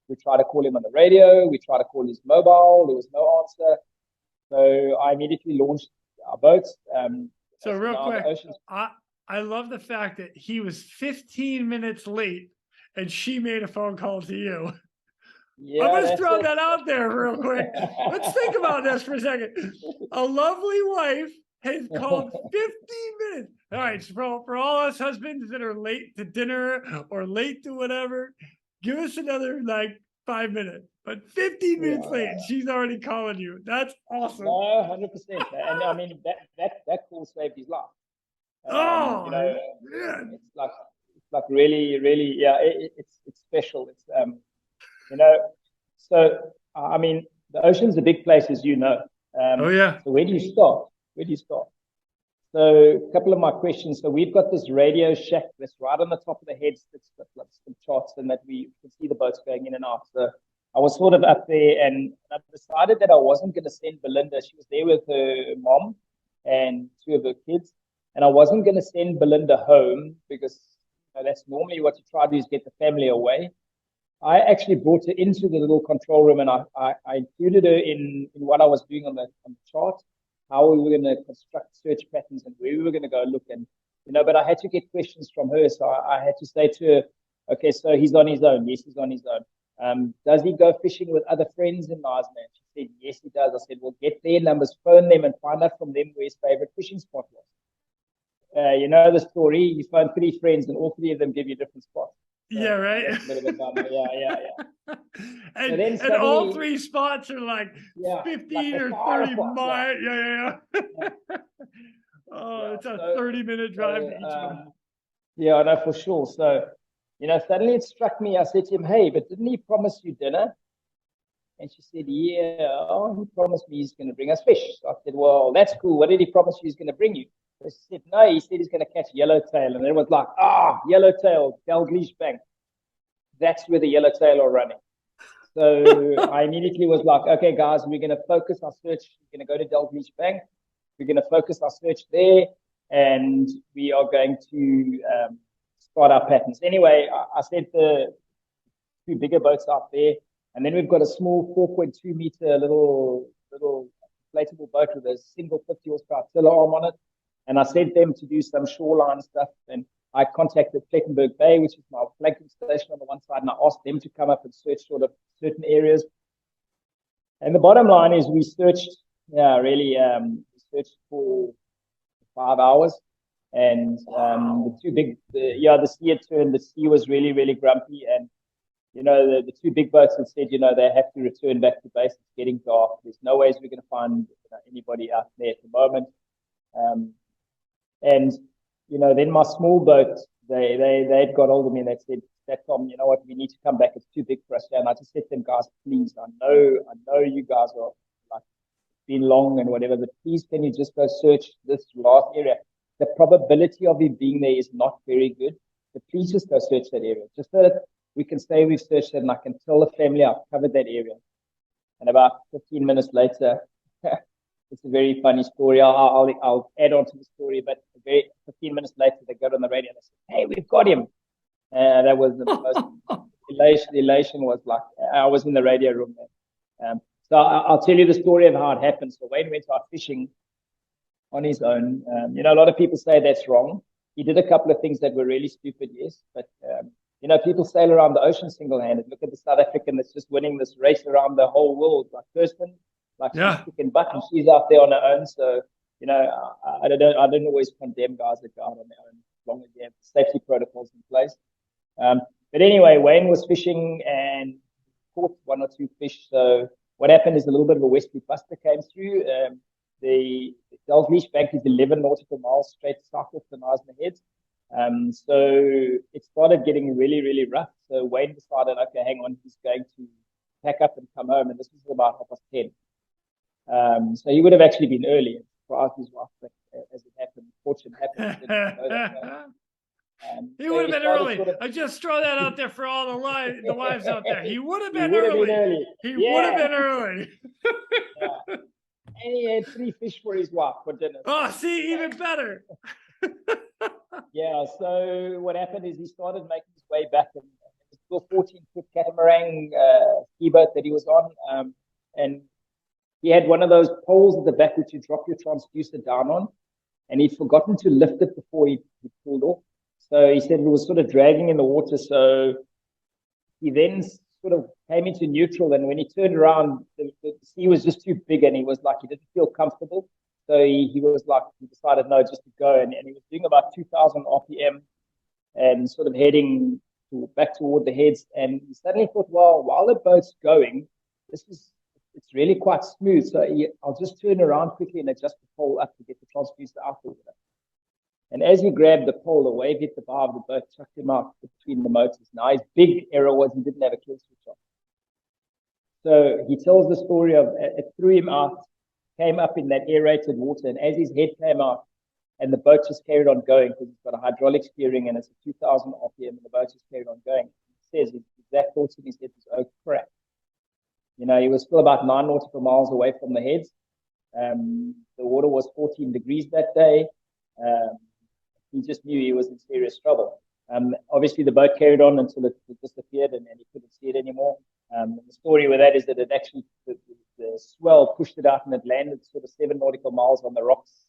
S2: We tried to call him on the radio. We tried to call his mobile. There was no answer. So I immediately launched our boats.
S1: So real quick, I love the fact that he was 15 minutes late and she made a phone call to you. Yeah, I'm going to throw that out there real quick. Let's think about this for a second. A lovely wife has called 15 minutes. All right, so for all us husbands that are late to dinner or late to whatever, give us another 5 minutes. But 15 minutes late, and she's already calling you. That's awesome.
S2: No, 100%. And I mean, that call saved his life.
S1: Man.
S2: It's like really, really, yeah, it's special. It's, so, I mean, the ocean's a big place, as you know.
S1: Oh, yeah.
S2: So where do you start? So a couple of my questions. So we've got this radio shack that's right on the top of the heads that's got some charts, and that we can see the boats going in and out. So I was sort of up there, and I decided that I wasn't going to send Belinda. She was there with her mom and two of her kids. And I wasn't going to send Belinda home because that's normally what you try to do, is get the family away. I actually brought her into the little control room, and I included her in what I was doing on the chart, how we were going to construct search patterns and where we were going to go look. And, but I had to get questions from her. So I had to say to her, okay, so he's on his own. Yes, he's on his own. Does he go fishing with other friends in Neisner? She said, yes, he does. I said, well, get their numbers, phone them, and find out from them where his favorite fishing spot was. You know the story. You find 3 friends, and all 3 of them give you different spots.
S1: So, yeah, right.
S2: Yeah.
S1: And all 3 spots are 15 or 30 miles. Yeah. It's a 30-minute drive to each one.
S2: Yeah, I know for sure. So, suddenly it struck me. I said to him, "Hey, but didn't he promise you dinner?" And she said, "Yeah. Oh, he promised me he's going to bring us fish." So I said, "Well, that's cool. What did he promise you he's going to bring you?" They said, no, he said he's going to catch yellowtail. And it was like, yellowtail, Dalglish Bank. That's where the yellowtail are running. So I immediately was like, okay, guys, we're going to focus our search. We're going to go to Dalglish Bank. We're going to focus our search there. And we are going to start our patterns. Anyway, I sent the 2 bigger boats out there. And then we've got a small 4.2 meter little inflatable boat with a single 50 horsepower tiller arm on it. And I sent them to do some shoreline stuff. And I contacted Plettenberg Bay, which is my flanking station on the one side, and I asked them to come up and search sort of certain areas. And the bottom line is we searched, we searched for 5 hours. And the sea had turned. The sea was really, really grumpy. And, the 2 big boats had said, they have to return back to base. It's getting dark. There's no ways we're going to find anybody out there at the moment. And, then my small boat, they'd got hold of me and they said, Tom, you know what, we need to come back. It's too big for us. And I just said to them, guys, please, I know you guys are been long and whatever, but please, can you just go search this last area? The probability of him being there is not very good, but please just go search that area. Just so that we can say we've searched it, and I can tell the family I've covered that area. And about 15 minutes later, it's a very funny story. I'll add on to the story, but 15 minutes later, they got on the radio and they said, "Hey, we've got him." That was the most elation was like, I was in the radio room there. So I'll tell you the story of how it happened. So Wayne went out fishing on his own. A lot of people say that's wrong. He did a couple of things that were really stupid, yes, but people sail around the ocean single-handed. Look at the South African that's just winning this race around the whole world, like Kirsten, she's kicking butt, and she's out there on her own. So I don't always condemn guys that go out on their own, as long as they have safety protocols in place. But anyway, Wayne was fishing and caught one or two fish. So what happened is a little bit of a westerly buster came through. The Dalglish Bank is 11 nautical miles straight south of the Knysna Heads. So it started getting really, really rough. So Wayne decided, okay, hang on, he's going to pack up and come home. And this was about 10:30. So he would have actually been early and surprised his wife, but as it happened, fortune happened. He didn't know that.
S1: He would have been early. I just throw that out there for all the wives out there. He would have been early. He would have been early.
S2: Yeah. And he had 3 fish for his wife for dinner.
S1: Oh, see, even better.
S2: Yeah, so what happened is he started making his way back, and it was a 14-foot catamaran ski boat that he was on. And he had one of those poles at the back which you drop your transducer down on, and he'd forgotten to lift it before he pulled off. So he said it was sort of dragging in the water. So he then sort of came into neutral, and when he turned around, the sea was just too big, and he was like, he didn't feel comfortable. So he was like, he decided no, just to go, and he was doing about 2,000 RPM and sort of heading back toward the heads. And he suddenly thought, well, while the boat's going, it's really quite smooth. So I'll just turn around quickly and adjust the pole up to get the transducer out of the water. And as he grabbed the pole, the wave hit the bow of the boat, chucked him out between the motors. Now, his big error was he didn't have a kill switch on. So he tells the story of it threw him out, came up in that aerated water, and as his head came out, and the boat just carried on going because it's got a hydraulic steering and it's a 2,000 RPM, and the boat just carried on going. He says his exact thoughts in his head was, oh, crap. He was still about 9 nautical miles away from the heads. The water was 14 degrees that day. He just knew he was in serious trouble. Obviously, the boat carried on until it disappeared, and he couldn't see it anymore. The story with that is that it actually, the swell pushed it out, and it landed sort of 7 nautical miles on the rocks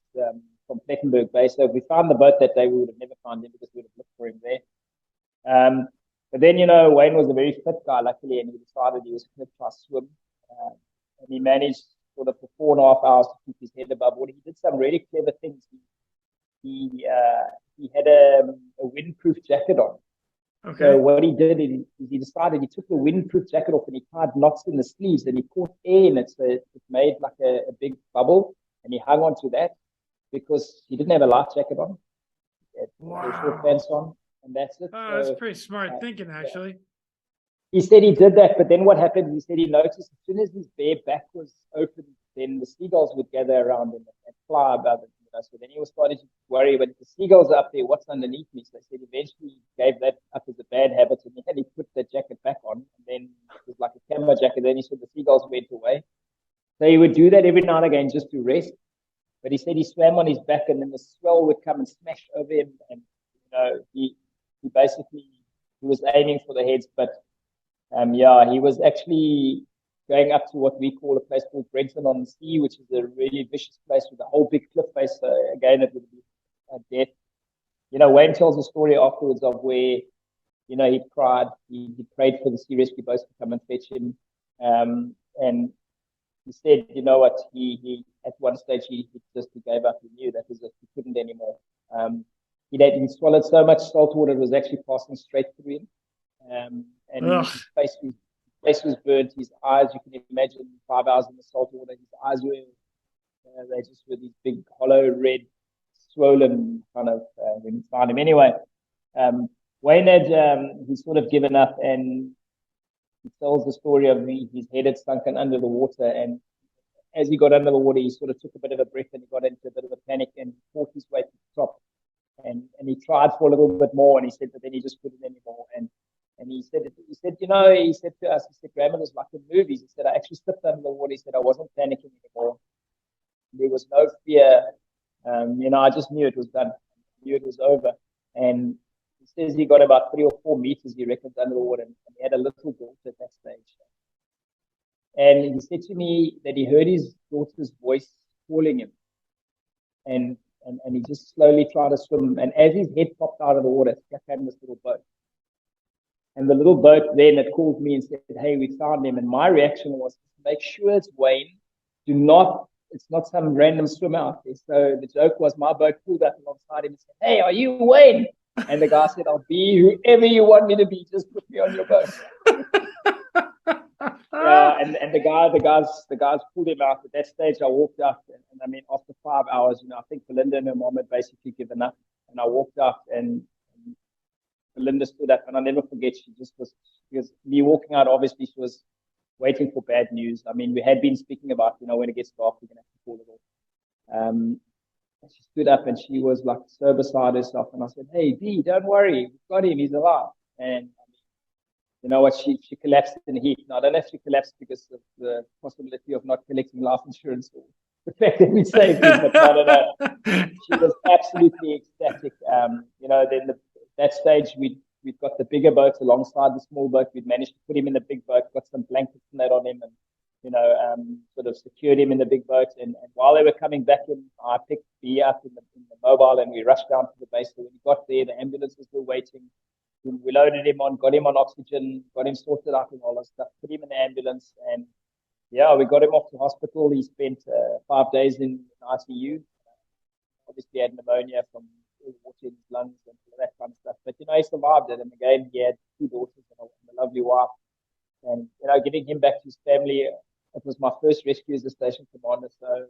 S2: from Plettenberg Bay. So if we found the boat that day, we would have never found him because we would have looked for him there. But then, Wayne was a very fit guy, luckily, and he decided he was going to try swim. And he managed sort of for 4.5 hours to keep his head above water. He did some really clever things. He had a windproof jacket on. Okay. So what he did is he decided he took the windproof jacket off and he tied knots in the sleeves and he caught air in it. So it made like a big bubble, and he hung on to that because he didn't have a life jacket on. He had short pants on, and that's it.
S1: Oh, that's pretty smart thinking, actually.
S2: Yeah. He said he did that, but then what happened, he said he noticed as soon as his bare back was open, then the seagulls would gather around him and fly above him. So then he was starting to worry, but if the seagulls are up there, what's underneath me? So he said eventually he gave that up as a bad habit, and then he put the jacket back on, and then it was like a camo jacket. Then he said the seagulls went away. So he would do that every now and again just to rest. But he said he swam on his back, and then the swell would come and smash over him, and he basically was aiming for the heads, but he was actually going up to what we call a place called Brenton on the Sea, which is a really vicious place with a whole big cliff face. So again, it would be death. Wayne tells a story afterwards of where, he cried, he prayed for the sea rescue boats to come and fetch him. And he said, you know what, he at one stage, he gave up. He knew that was it. He couldn't anymore. He swallowed so much salt water, it was actually passing straight through him. And his face was burnt. His eyes, you can imagine, 5 hours in the salt water. His eyes were, they just were these big, hollow, red, swollen kind of when you found him. Anyway, Wayne had, he's sort of given up, and he tells the story of his head had sunken under the water. And as he got under the water, he sort of took a bit of a breath and he got into a bit of a panic and fought his way to the top. And he tried for a little bit more, and he said, but then he just couldn't anymore. And And he said, he said to us, he said, Graeme, it was like in movies. He said, I actually slipped under the water. He said, I wasn't panicking anymore. There was no fear. I just knew it was done. I knew it was over. And he says he got about 3 or 4 meters, he reckons, under the water. And he had a little daughter at that stage. And he said to me that he heard his daughter's voice calling him. And he just slowly tried to swim. And as his head popped out of the water, he came this little boat. And the little boat then it called me and said, hey, we found him. And my reaction was, make sure it's Wayne. It's not some random swimmer out there. So the joke was my boat pulled up alongside him and said, hey, are you Wayne? And the guy said, I'll be whoever you want me to be. Just put me on your boat. And the guys pulled him out. At that stage, I walked out. And I mean, after 5 hours, I think Belinda and her mom had basically given up. And I walked out and Belinda stood up, and I'll never forget, she just was, because me walking out, obviously, she was waiting for bad news. I mean, we had been speaking about, when it gets dark, we're going to have to call it off. She stood up and she was like so beside herself. And I said, hey, B, don't worry. We've got him. He's alive. And you know what? She collapsed in heat. Now, I don't know if she collapsed because of the possibility of not collecting life insurance or the fact that we saved him, but no. She was absolutely ecstatic. Then that stage, we'd got the bigger boat alongside the small boat. We'd managed to put him in the big boat, got some blankets and that on him, and sort of secured him in the big boat. And while they were coming back in, I picked B up in the mobile, and we rushed down to the base. So when he got there, the ambulances were waiting. We loaded him on, got him on oxygen, got him sorted out and all that stuff, put him in the ambulance, and we got him off to hospital. He spent 5 days in ICU. Obviously had pneumonia from water in his lungs and all that kind of stuff. But, he survived it. And again, he had 2 daughters and a lovely wife. And, getting him back to his family, it was my first rescue as a station commander. So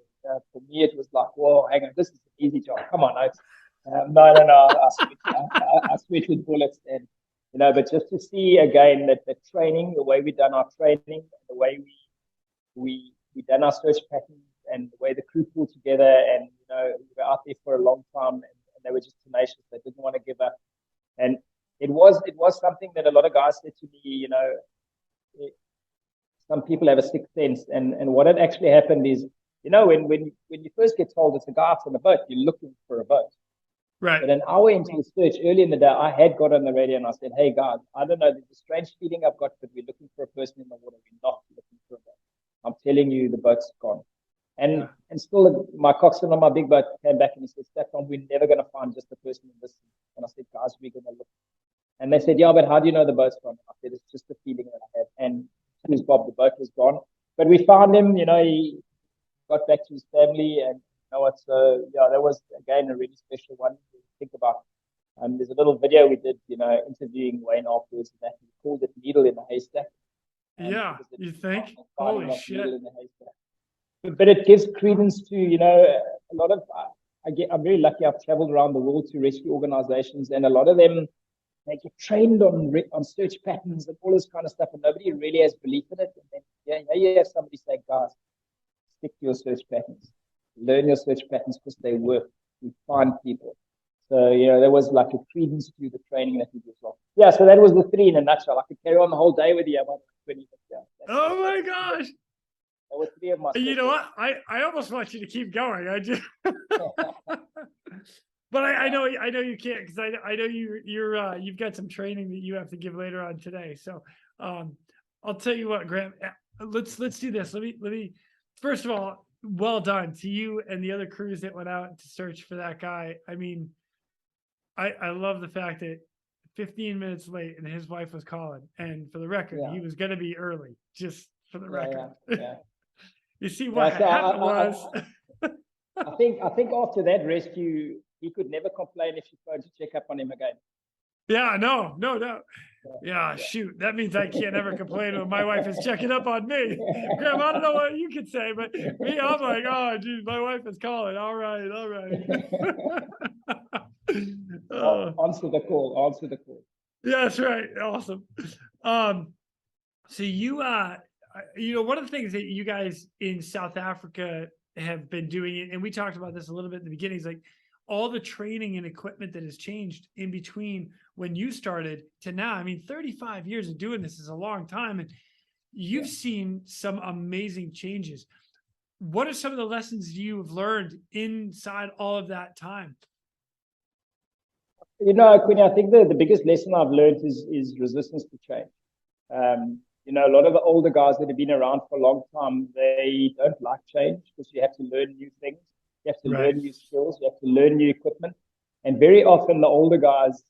S2: for me, it was like, whoa, hang on, this is an easy job. Come on, no, I switched with bullets. And, but just to see again that the training, the way we done our training, the way we done our search patterns, and the way the crew pulled together, and we were out there for a long time, and they were just tenacious. They didn't want to give up, and it was something that a lot of guys said to me. Some people have a sixth sense, and what had actually happened is, when you first get told it's a guy from a boat, you're looking for a boat.
S1: Right.
S2: But an hour into the search, early in the day, I had got on the radio and I said, "Hey guys, I don't know, there's a strange feeling I've got, but we're looking for a person in the water. We're not looking for a boat. I'm telling you, the boat's gone." And still, my coxswain on my big boat came back and he said, "Stefan, we're never going to find just a person in this." And I said, "Guys, we're going to look." And they said, "Yeah, but how do you know the boat's gone?" I said, "It's just a feeling that I had." And as Bob, the boat was gone. But we found him, he got back to his family, and so that was again a really special one to think about. There's a little video we did, interviewing Wayne afterwards, and that he called it "Needle in the Haystack."
S1: You think? Holy shit!
S2: But it gives credence to, a lot of. I'm very lucky. I've traveled around the world to rescue organizations, and a lot of them, they get trained on search patterns and all this kind of stuff, and nobody really has belief in it. And then you have somebody say, "Guys, stick to your search patterns. Learn your search patterns because they work. We find people." So, there was like a credence to the training that we did as well. Yeah, so that was the 3 in a nutshell. I could carry on the whole day with you about 20 minutes.
S1: Oh my gosh.
S2: That was 3 of my
S1: You know what? I almost want you to keep going. I just but I know you can't, because I know you've got some training that you have to give later on today. So I'll tell you what, Graeme, let's do this. Let me first of all, well done to you and the other crews that went out to search for that guy. I mean, I love the fact that 15 minutes late and his wife was calling, and for the record, he was going to be early, just for the record. You see what happened was
S2: I think after that rescue, he could never complain if you phoned to check up on him again.
S1: Yeah, no. Yeah, shoot. That means I can't ever complain when my wife is checking up on me. Graeme, I don't know what you could say, but me, I'm like, oh, geez, my wife is calling. All right.
S2: Answer the call.
S1: Yeah, that's right. Awesome. So you, one of the things that you guys in South Africa have been doing, and we talked about this a little bit in the beginning, is like all the training and equipment that has changed in between when you started to now. I mean, 35 years of doing this is a long time, and you've seen some amazing changes. What are some of the lessons you've learned inside all of that time?
S2: Quinny, I think the biggest lesson I've learned is resistance to change. A lot of the older guys that have been around for a long time, they don't like change because you have to learn new things. You have to learn new skills. You have to learn new equipment. And very often the older guys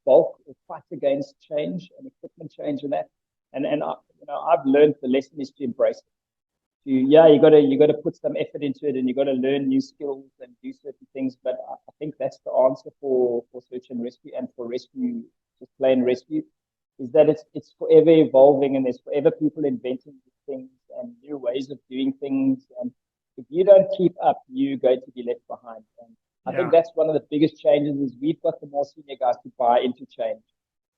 S2: bulk or fight against change and equipment change and that. And I've learned the lesson is to embrace it. You got to put some effort into it, and you got to learn new skills and do certain things. But I think that's the answer for search and rescue, and for rescue, just plain rescue, is that it's forever evolving, and there's forever people inventing new things and new ways of doing things. And if you don't keep up, you're going to be left behind. And I think that's one of the biggest changes is we've got the more senior guys to buy into change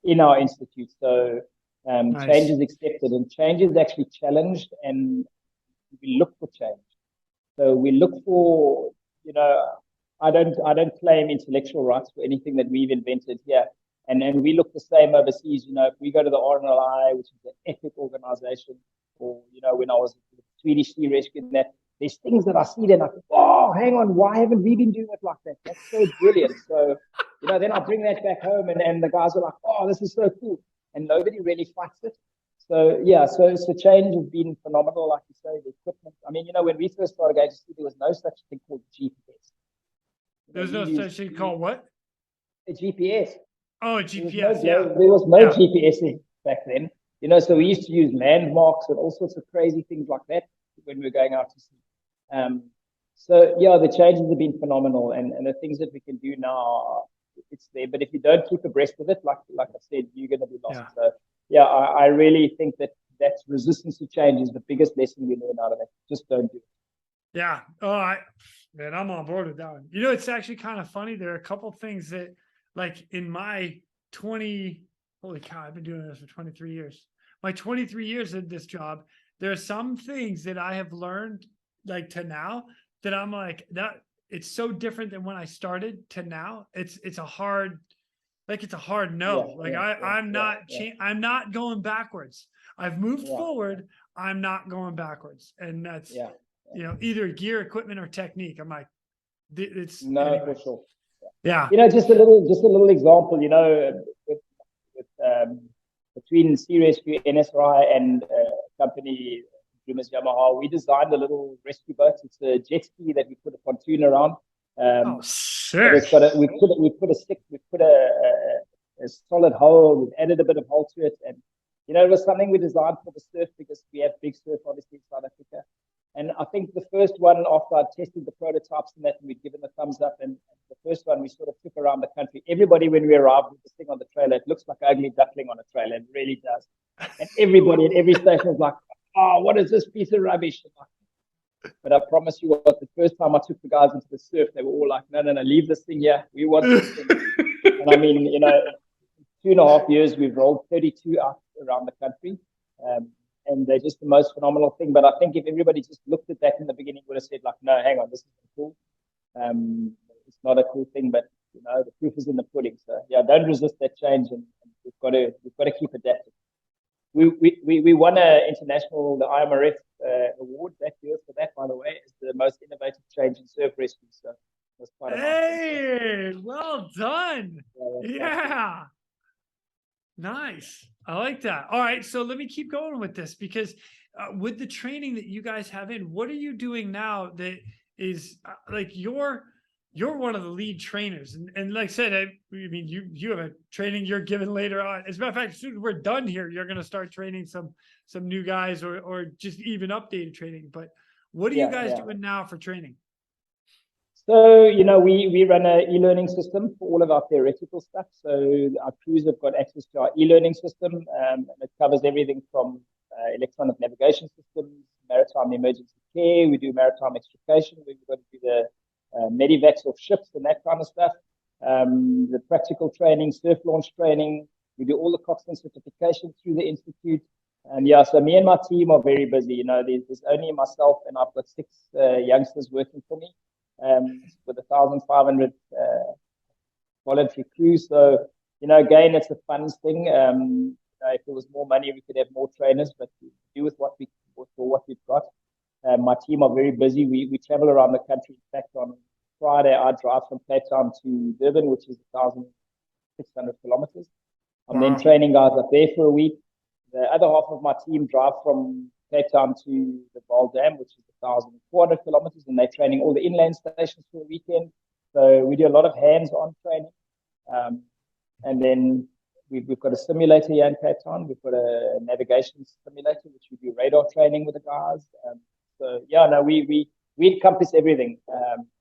S2: in our institute. So change is accepted, and change is actually challenged, and we look for change. So we look for, I don't claim intellectual rights for anything that we've invented here. And we look the same overseas. If we go to the RNLI, which is an ethic organization, or, when I was with Swedish Sea Rescue, and that, there's things that I see there and I think, oh, hang on, why haven't we been doing it like that? That's so brilliant. So, then I bring that back home, and the guys are like, oh, this is so cool. And nobody really fights it. So, so change has been phenomenal, like you say, the equipment. I mean, when we first started going to sea, there was no such thing called GPS.
S1: There's no such thing called what?
S2: A GPS.
S1: Oh, a GPS,
S2: there was no GPS back then. So we used to use landmarks and all sorts of crazy things like that when we were going out to sea. The changes have been phenomenal, and the things that we can do now, it's there. But if you don't keep abreast of it, like I said, you're going to be lost. So, I really think that's resistance to change is the biggest lesson we learn out of it. Just don't do it.
S1: Yeah. Oh, man, I'm on board with that one. It's actually kind of funny. There are a couple things that, like, in my holy cow, I've been doing this for 23 years. My 23 years in this job, there are some things that I have learned, like, to now, that I'm like, that it's so different than when I started to now. It's a hard no. I'm not going backwards. I've moved forward. I'm not going backwards. And that's, either gear, equipment, or technique. I'm like, it's
S2: for sure.
S1: Yeah.
S2: Just a little example, between Sea Rescue, NSRI, and a company, Yamaha, we designed a little rescue boat. It's a jet ski that we put a pontoon around.
S1: Sick.
S2: It's got we put a solid hull. We've added a bit of hull to it, and it was something we designed for the surf because we have big surf obviously in South Africa. And I think the first one, after I tested the prototypes and that, and we'd given the thumbs up, and the first one we sort of took around the country. Everybody, when we arrived with this thing on the trailer, it looks like an ugly duckling on a trailer. It really does. And everybody at every station was like, oh, what is this piece of rubbish? But I promise you what, the first time I took the guys into the surf, they were all like, no, leave this thing here. We want this thing. And I mean, 2.5 years, we've rolled 32 out around the country. And they're just the most phenomenal thing. But I think if everybody just looked at that in the beginning, would have said, like, no, hang on, this isn't cool. It's not a cool thing, but, the proof is in the pudding. So, don't resist that change, and we've got to keep adapting. We won the IMRF award that year for that, by the way, as the most innovative change in surf rescue. So that's quite
S1: a nice well done. Yeah. Nice. I like that. All right. So let me keep going with this, because with the training that you guys have in, what are you doing now that is like you're one of the lead trainers, and like I said, I mean, you have a training you're giving later on. As a matter of fact, as soon as we're done here, you're going to start training some new guys, or just even updated training. But what are you guys doing now for training?
S2: So, we run an e-learning system for all of our theoretical stuff. So our crews have got access to our e-learning system, and it covers everything from electronic navigation systems, maritime emergency care. We do maritime extrication. We've got to do the medivacs of ships and that kind of stuff. The practical training, surf launch training. We do all the coxswain certification through the institute. And so me and my team are very busy. There's only myself, and I've got 6 youngsters working for me, with 1,500 voluntary crew. So again, it's a funds thing. If there was more money, we could have more trainers, but we do with what we've got. My team are very busy. We travel around the country. In fact, on Friday, I drive from Cape Town to Durban, which is 1,600 kilometers. I'm then training guys up there for a week. The other half of my team drive from Cape Town to the Vaal Dam, which is 1,400 kilometers, and they're training all the inland stations for a weekend. So we do a lot of hands-on training. And then we've got a simulator here in Cape Town. We've got a navigation simulator, which we do radar training with the guys. We encompass everything.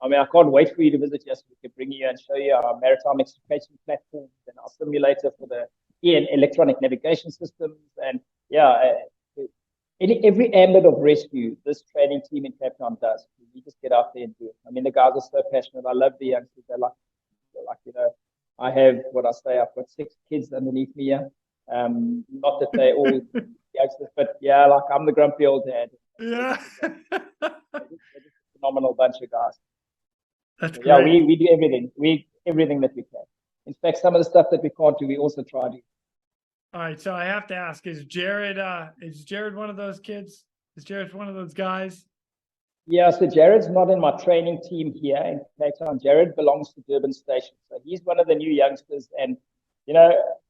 S2: I can't wait for you to visit us. We can bring you and show you our maritime extrication platforms and our simulator for the electronic navigation systems. And every ambit of rescue, this training team in Cape Town does. We just get out there and do it. I mean, the guys are so passionate. I love the youngsters. They're like, I have what I say. I've got 6 kids underneath me here. Not that they all youngsters, but I'm the grumpy old dad.
S1: Yeah.
S2: They're just a phenomenal bunch of guys.
S1: That's great. Yeah,
S2: we do everything. Everything that we can. In fact, some of the stuff that we can't do, we also try to.
S1: All right, so I have to ask: Is Jared one of those kids? Is Jared one of those guys?
S2: Yeah, so Jared's not in my training team here in Cape Town. Jared belongs to Durban Station, so he's one of the new youngsters. And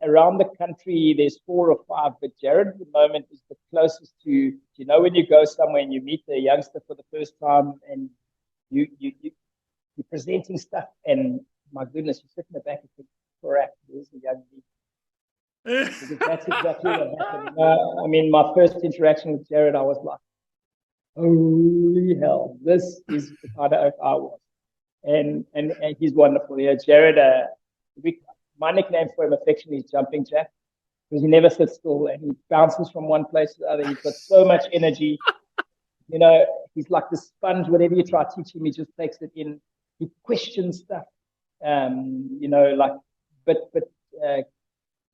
S2: around the country, there's 4 or 5, but Jared at the moment is the closest to, when you go somewhere and you meet a youngster for the first time and you're presenting stuff, and my goodness, you sit in the back and think, crap, there's a young me. Because that's exactly what happened. My first interaction with Jared, I was like, holy hell, this is the kind of I was. And he's wonderful. Yeah, Jared, my nickname for him affectionately is Jumping Jack, because he never sits still and he bounces from one place to the other. He's got so much energy. He's like the sponge. Whatever you try to teach him, he just takes it in. He questions stuff. I'm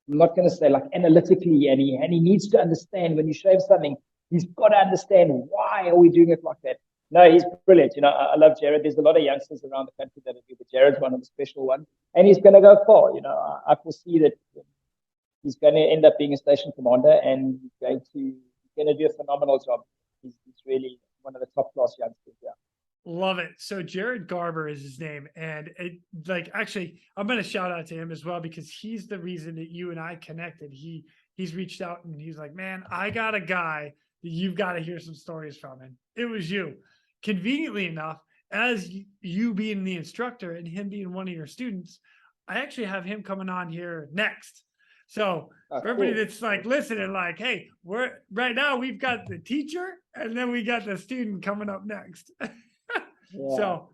S2: not going to say like analytically, and he needs to understand when you show him something, he's got to understand why are we doing it like that. No, he's brilliant. I love Jared. There's a lot of youngsters around the country that do, but Jared's one of the special ones, and he's going to go far. I foresee that he's going to end up being a station commander, and he's going to do a phenomenal job. He's really one of the top class youngsters. Yeah.
S1: Love it. So Jared Garber is his name. And actually, I'm going to shout out to him as well, because he's the reason that you and I connected. He's reached out and he's like, man, I got a guy that you've got to hear some stories from. And it was you. Conveniently enough, as you being the instructor and him being one of your students, I actually have him coming on here next. So for everybody that's like listening, like, hey, right now we've got the teacher and then we got the student coming up next. Yeah. So,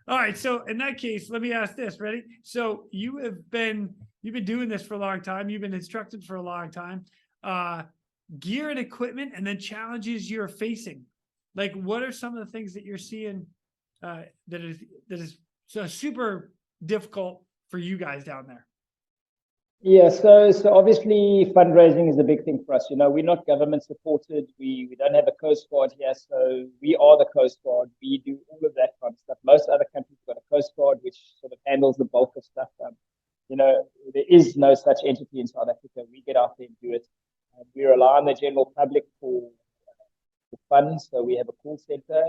S1: all right. So in that case, let me ask this. Ready? So you've been doing this for a long time. You've been instructed for a long time. Gear and equipment, and then challenges you're facing. Like, what are some of the things that you're seeing that is so super difficult for you guys down there?
S2: Yeah, so obviously fundraising is a big thing for us. We're not government supported. We don't have a Coast Guard here, so we are the Coast Guard. We do all of that kind of stuff. Most other countries have got a Coast Guard, which sort of handles the bulk of stuff. There is no such entity in South Africa. We get out there and do it. We rely on the general public for funds. So we have a call center,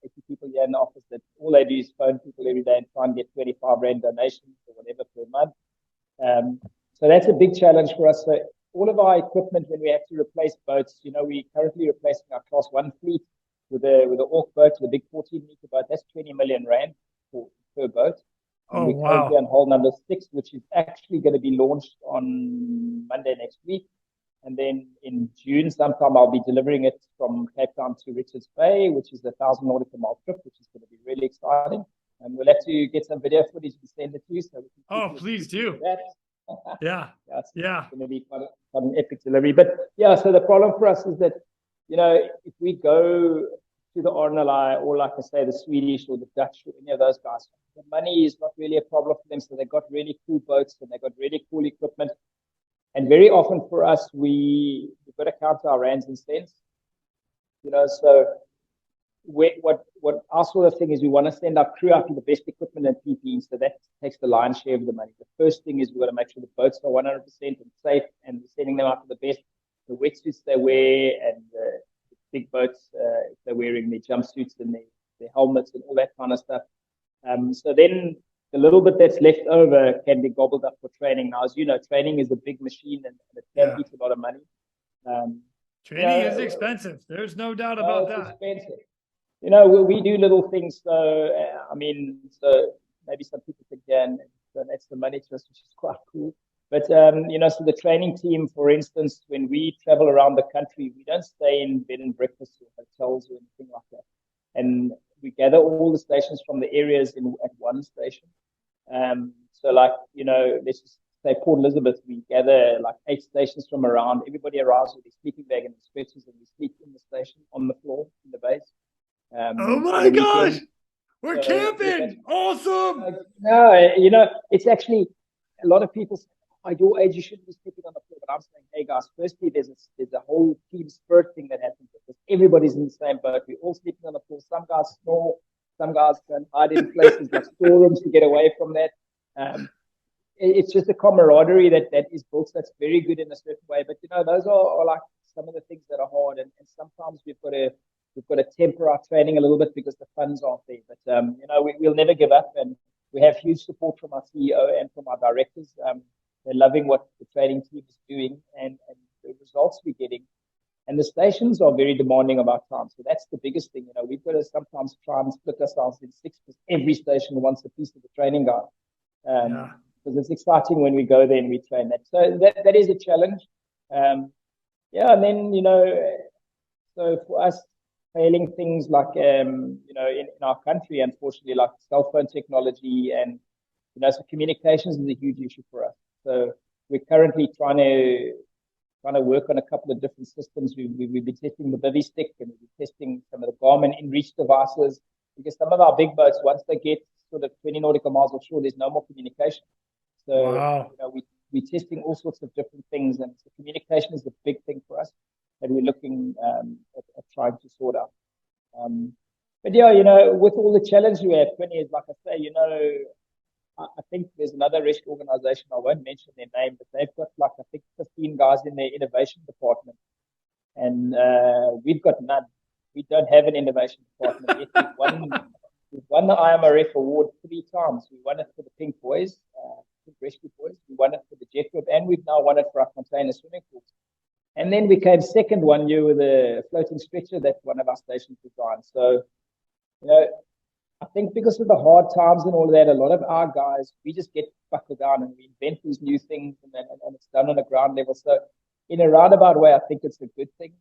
S2: 80 people here in the office that all they do is phone people every day and try and get 25 Rand donations or whatever per month. So that's a big challenge for us. So all of our equipment, when we have to replace boats, we're currently replacing our Class 1 fleet with the Orc boat, the big 14-meter boat. That's 20 million Rand per boat. And we're currently on hull number 6, which is actually going to be launched on Monday next week. And then in June, sometime, I'll be delivering it from Cape Town to Richards Bay, which is a 1,000 nautical mile trip, which is going to be really exciting. And we'll have to get some video footage to send it to you. So we can
S1: please do. Yeah.
S2: It's going to be quite an epic delivery. But yeah, so the problem for us is that, if we go to the RNLI or, like I say, the Swedish or the Dutch or any of those guys, the money is not really a problem for them. So they've got really cool boats and they've got really cool equipment. And very often for us, we've got to count our rands and cents. So what our sort of thing is, we want to send our crew out with the best equipment and PPE, so that takes the lion's share of the money. The first thing is we've got to make sure the boats are 100% and safe, and we're sending them out with the best, the wetsuits they wear, and the big boats, if they're wearing their jumpsuits and their helmets and all that kind of stuff. So then the little bit that's left over can be gobbled up for training. Now, as you know, training is a big machine, and it can eat a lot of money.
S1: Training is expensive. There's no doubt about that.
S2: Expensive. You know, we do little things. So, I mean, so maybe some people think, yeah, and that's the money to us, which is quite cool. But, you know, so the training team, for instance, when we travel around the country, we don't stay in bed and breakfast or hotels or anything like that. And we gather all the stations from the areas at one station. So, like, you know, let's just say Port Elizabeth, we gather like 8 stations from around. Everybody arrives with their sleeping bag and stretchers, and we sleep in the station on the floor in the base.
S1: Oh my gosh, we're camping! Awesome.
S2: No, you know, it's actually a lot of people say, at your age, you shouldn't be sleeping on the floor. But I'm saying, hey guys, firstly, there's a whole team spirit thing that happens because everybody's in the same boat. We're all sleeping on the floor. Some guys snore, some guys can hide in places like storerooms to get away from that. It's just a camaraderie that is built that's very good in a certain way. But you know, those are like some of the things that are hard, and sometimes we've got to temper our training a little bit because the funds aren't there. But you know, we'll never give up, and we have huge support from our CEO and from our directors. They're loving what the training team is doing and the results we're getting. And the stations are very demanding of our time. So that's the biggest thing. You know, we've got to sometimes try and split ourselves in 6 because every station wants a piece of the training guide. Because it's exciting when we go there and we train that. So that is a challenge. And then, you know, so for us, failing things like, you know, in our country, unfortunately, like cell phone technology and, you know, so communications is a huge issue for us. So we're currently trying to work on a couple of different systems. We've been testing the bivy stick, and we've been testing some of the Garmin InReach devices, because some of our big boats, once they get sort of 20 nautical miles offshore, there's no more communication. So you know, we're testing all sorts of different things, and so communication is a big thing for us that we're looking at trying to sort out. But yeah, you know, with all the challenges we have, 20 is like I say, you know, I think there's another rescue organization, I won't mention their name, but they've got like, I think 15 guys in their innovation department. And we've got none. We don't have an innovation department yet. We've won the IMRF award 3 times. We won it for the Pink Boys, Pink Rescue Boys. We won it for the Jet Group, and we've now won it for our container swimming pools. And then we came second one year with a floating stretcher that one of our stations designed. So, you know, I think because of the hard times and all of that, a lot of our guys, we just get buckled down and we invent these new things, and it's done on a ground level. So in a roundabout way, I think it's a good thing,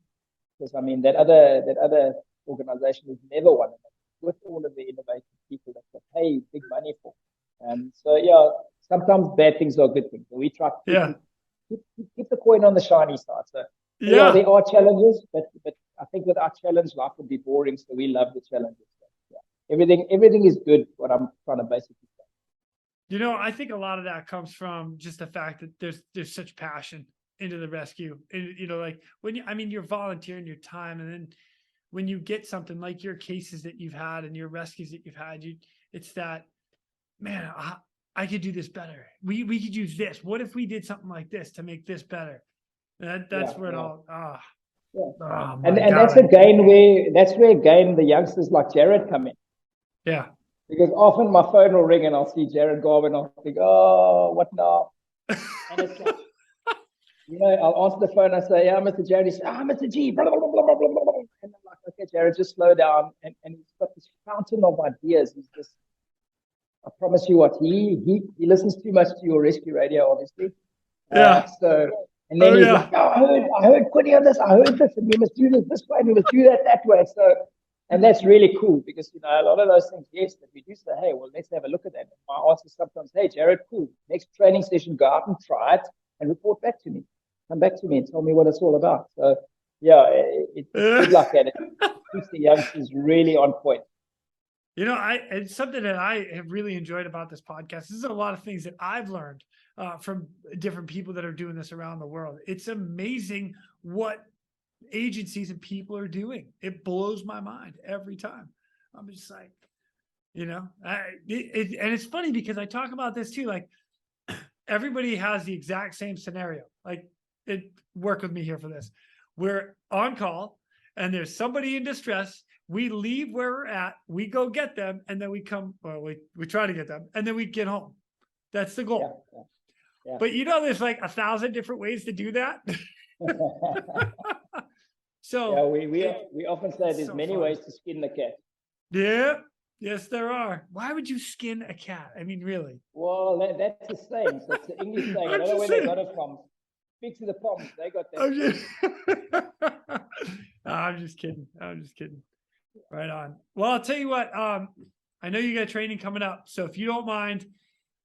S2: because I mean, that other organization has never won it with all of the innovative people that they pay big money for. So yeah, sometimes bad things are good things. We try to keep the coin on the shiny side. So yeah, there are challenges, but I think with our challenge, life would be boring. So we love the challenges. Everything is good, what I'm trying to basically say.
S1: You know, I think a lot of that comes from just the fact that there's such passion into the rescue. And, you know, like you're volunteering your time, and then when you get something like your cases that you've had and your rescues that you've had, it's that, man, I could do this better. We could use this. What if we did something like this to make this better? That's where it all.
S2: And that's where again the youngsters like Jared come in.
S1: Yeah.
S2: Because often my phone will ring and I'll see Jared Garvin, and I'll think, oh, what now? And it's like, you know, I'll answer the phone and I say, yeah, Mr. Jared. He says, Mr. G, blah, blah, blah, blah, blah, blah, blah. And I'm like, okay, Jared, just slow down. And he's got this fountain of ideas. He's just, I promise you what, he listens too much to your rescue radio, obviously. And then he's like, oh, I heard Quinny on this, I heard this, and we must do this way, and we must do that way. So, and that's really cool, because, you know, a lot of those things, yes, that we do say, hey, well, let's have a look at that. And my answer is sometimes, hey, Jared, cool. Next training session, go out and try it and report back to me. Come back to me and tell me what it's all about. So, yeah, it's good luck at it. It keeps the youngsters really on point.
S1: You know, it's something that I have really enjoyed about this podcast. This is a lot of things that I've learned from different people that are doing this around the world. It's amazing what agencies and people are doing. It blows my mind every time. I'm just like, and it's funny because I talk about this too. Like everybody has the exact same scenario. Like work with me here for this. We're on call and there's somebody in distress. We leave where we're at, we go get them, and then we come, well, we try to get them, and then we get home. That's the goal.
S2: Yeah.
S1: But there's like 1,000 different ways to do that. So
S2: yeah, we often say there's many ways to skin the cat.
S1: Yeah, yes, there are. Why would you skin a cat? I mean, really?
S2: Well, that's a saying. So it's an English saying. I don't know where they got it from. Speak to the Poms. They got that.
S1: I'm just kidding. Right on. Well, I'll tell you what. I know you got training coming up, so if you don't mind,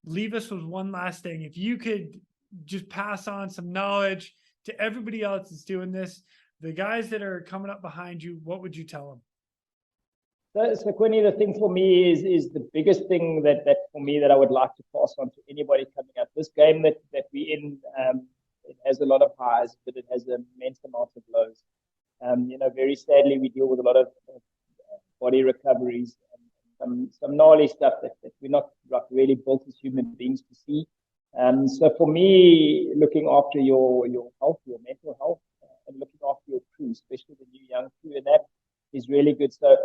S1: leave us with one last thing. If you could just pass on some knowledge to everybody else that's doing this, the guys that are coming up behind you, what would you tell them?
S2: So Quinny, the thing for me is the biggest thing that for me that I would like to pass on to anybody coming up. This game that we're in, it has a lot of highs, but it has an immense amount of lows. Very sadly, we deal with a lot of body recoveries and some gnarly stuff that we're not really built as human beings to see. So for me, looking after your health, your mental health, and looking after your crew, especially the new young crew, and that is really good. So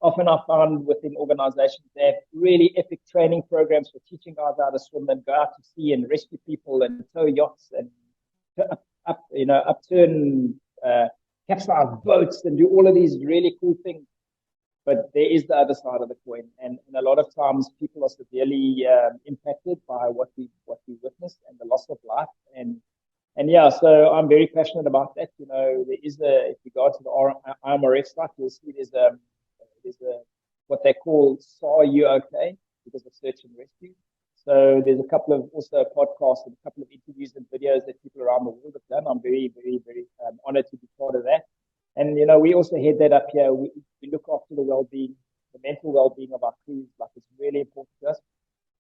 S2: often I found within organizations they have really epic training programs for teaching guys how to swim and go out to sea and rescue people and tow yachts and upturn capsize boats and do all of these really cool things. But there is the other side of the coin, and a lot of times people are severely impacted by what we witness and the loss of life. And yeah, so I'm very passionate about that. There is if you go to the IMRF site, you'll see there's a what they call "Are You Okay?" because of search and rescue. So there's a couple of also podcasts and a couple of interviews and videos that people around the world have done. I'm very, very, very honored to be part of that. And, we also head that up here. We look after the well-being, the mental well-being of our crews. Like, it's really important to us.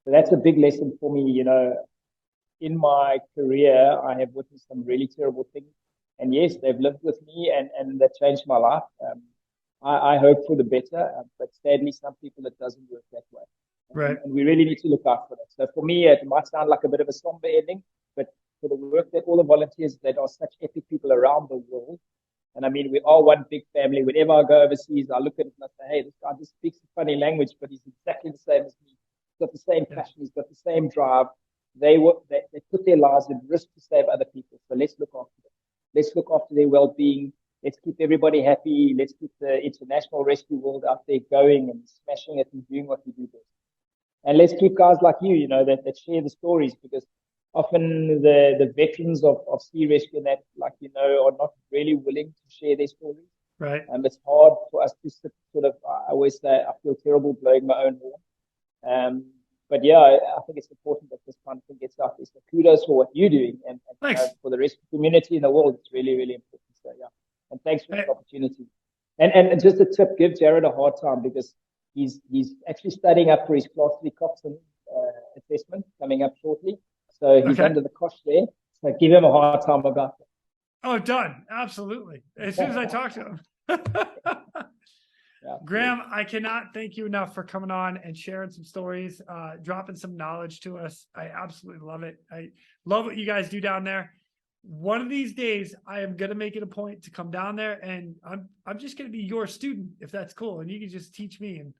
S2: So that's a big lesson for me. In my career, I have witnessed some really terrible things. And yes, they've lived with me and that changed my life. I hope for the better, but sadly, some people, it doesn't work that way.
S1: Right.
S2: And we really need to look out for that. So for me, it might sound like a bit of a somber ending, but for the work that all the volunteers that are such epic people around the world, and I mean, we are one big family. Whenever I go overseas, I look at it and I say, hey, this guy just speaks a funny language, but he's exactly the same as me. He's got the same passion. He's got the same drive. They put their lives at risk to save other people. So let's look after them. Let's look after their well-being. Let's keep everybody happy. Let's keep the international rescue world out there going and smashing it and doing what we do best. And let's keep guys like you, that share the stories, because often the veterans of sea rescue and that, are not really willing to share their stories.
S1: Right.
S2: It's hard for us to sort of, I always say, I feel terrible blowing my own horn. But yeah, I think it's important that this kind of thing gets out there. So kudos for what you're doing and for the rescue community in the world. It's really, really important. So yeah, and thanks for the opportunity. And just a tip, give Jared a hard time because he's actually studying up for his Class 3 coxswain assessment coming up shortly. So he's under the cosh there. So give him a hard time about it.
S1: Oh, done. Absolutely. As soon as I talk to him.
S2: Yeah,
S1: Graeme, I cannot thank you enough for coming on and sharing some stories, dropping some knowledge to us. I absolutely love it. I love what you guys do down there. One of these days, I am going to make it a point to come down there, and I'm just going to be your student, if that's cool. And you can just teach me and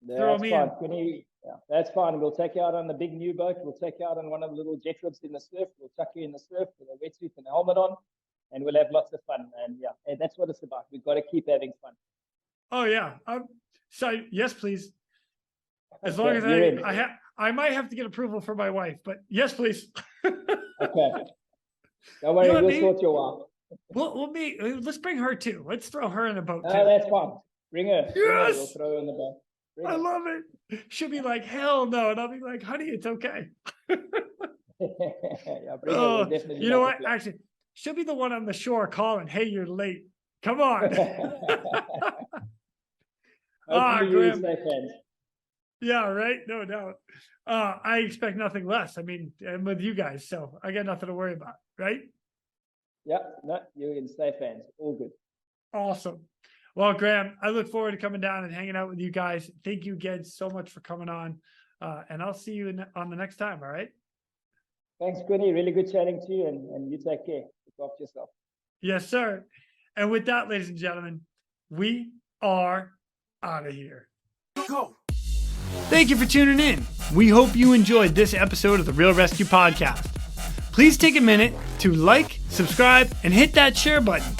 S1: throw me in.
S2: Yeah, that's fine. We'll take you out on the big new boat. We'll take you out on one of the little jet ribs in the surf. We'll chuck you in the surf with a wetsuit and a helmet on, and we'll have lots of fun. And yeah, and that's what it's about. We've got to keep having fun.
S1: Oh yeah. So yes, please. As long as I might have to get approval for my wife, but yes, please.
S2: Okay. Don't worry, we'll sort you out.
S1: Let's bring her too. Let's throw her in the boat too.
S2: That's fine. Bring her.
S1: Yes.
S2: We'll throw her in the boat.
S1: I love it. She'll be like, hell no. And I'll be like, honey, it's okay.
S2: Yeah, bring her. Definitely.
S1: You know what? Actually, she'll be the one on the shore calling, hey, you're late. Come on.
S2: Graeme.
S1: Yeah, right. No doubt. I expect nothing less. I mean, I'm with you guys, so I got nothing to worry about, right?
S2: Yeah, no, you're in safe hands. All good.
S1: Awesome. Well, Graeme, I look forward to coming down and hanging out with you guys. Thank you again so much for coming on. And I'll see you on the next time. All right.
S2: Thanks, Quinny. Really good chatting to you, and you take care. Look after yourself.
S1: Yes, sir. And with that, ladies and gentlemen, we are out of here. Go. Thank you for tuning in. We hope you enjoyed this episode of the Real ResQ podcast. Please take a minute to like, subscribe, and hit that share button.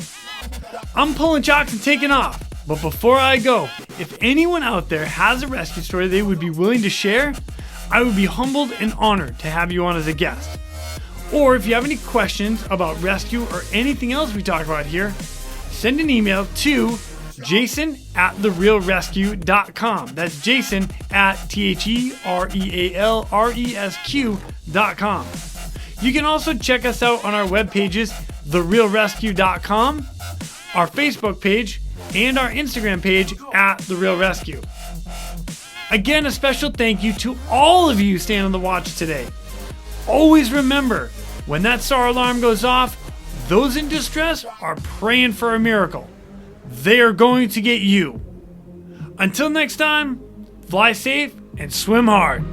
S1: I'm pulling chocks and taking off. But before I go, if anyone out there has a rescue story they would be willing to share, I would be humbled and honored to have you on as a guest. Or if you have any questions about rescue or anything else we talk about here, send an email to jason@therealresq.com. That's Jason at TheRealResq.com. You can also check us out on our web pages, therealresq.com, our Facebook page, and our Instagram page @TheRealResQ. Again, a special thank you to all of you staying on the watch today. Always remember, when that SAR alarm goes off, those in distress are praying for a miracle. They are going to get you. Until next time, fly safe and swim hard.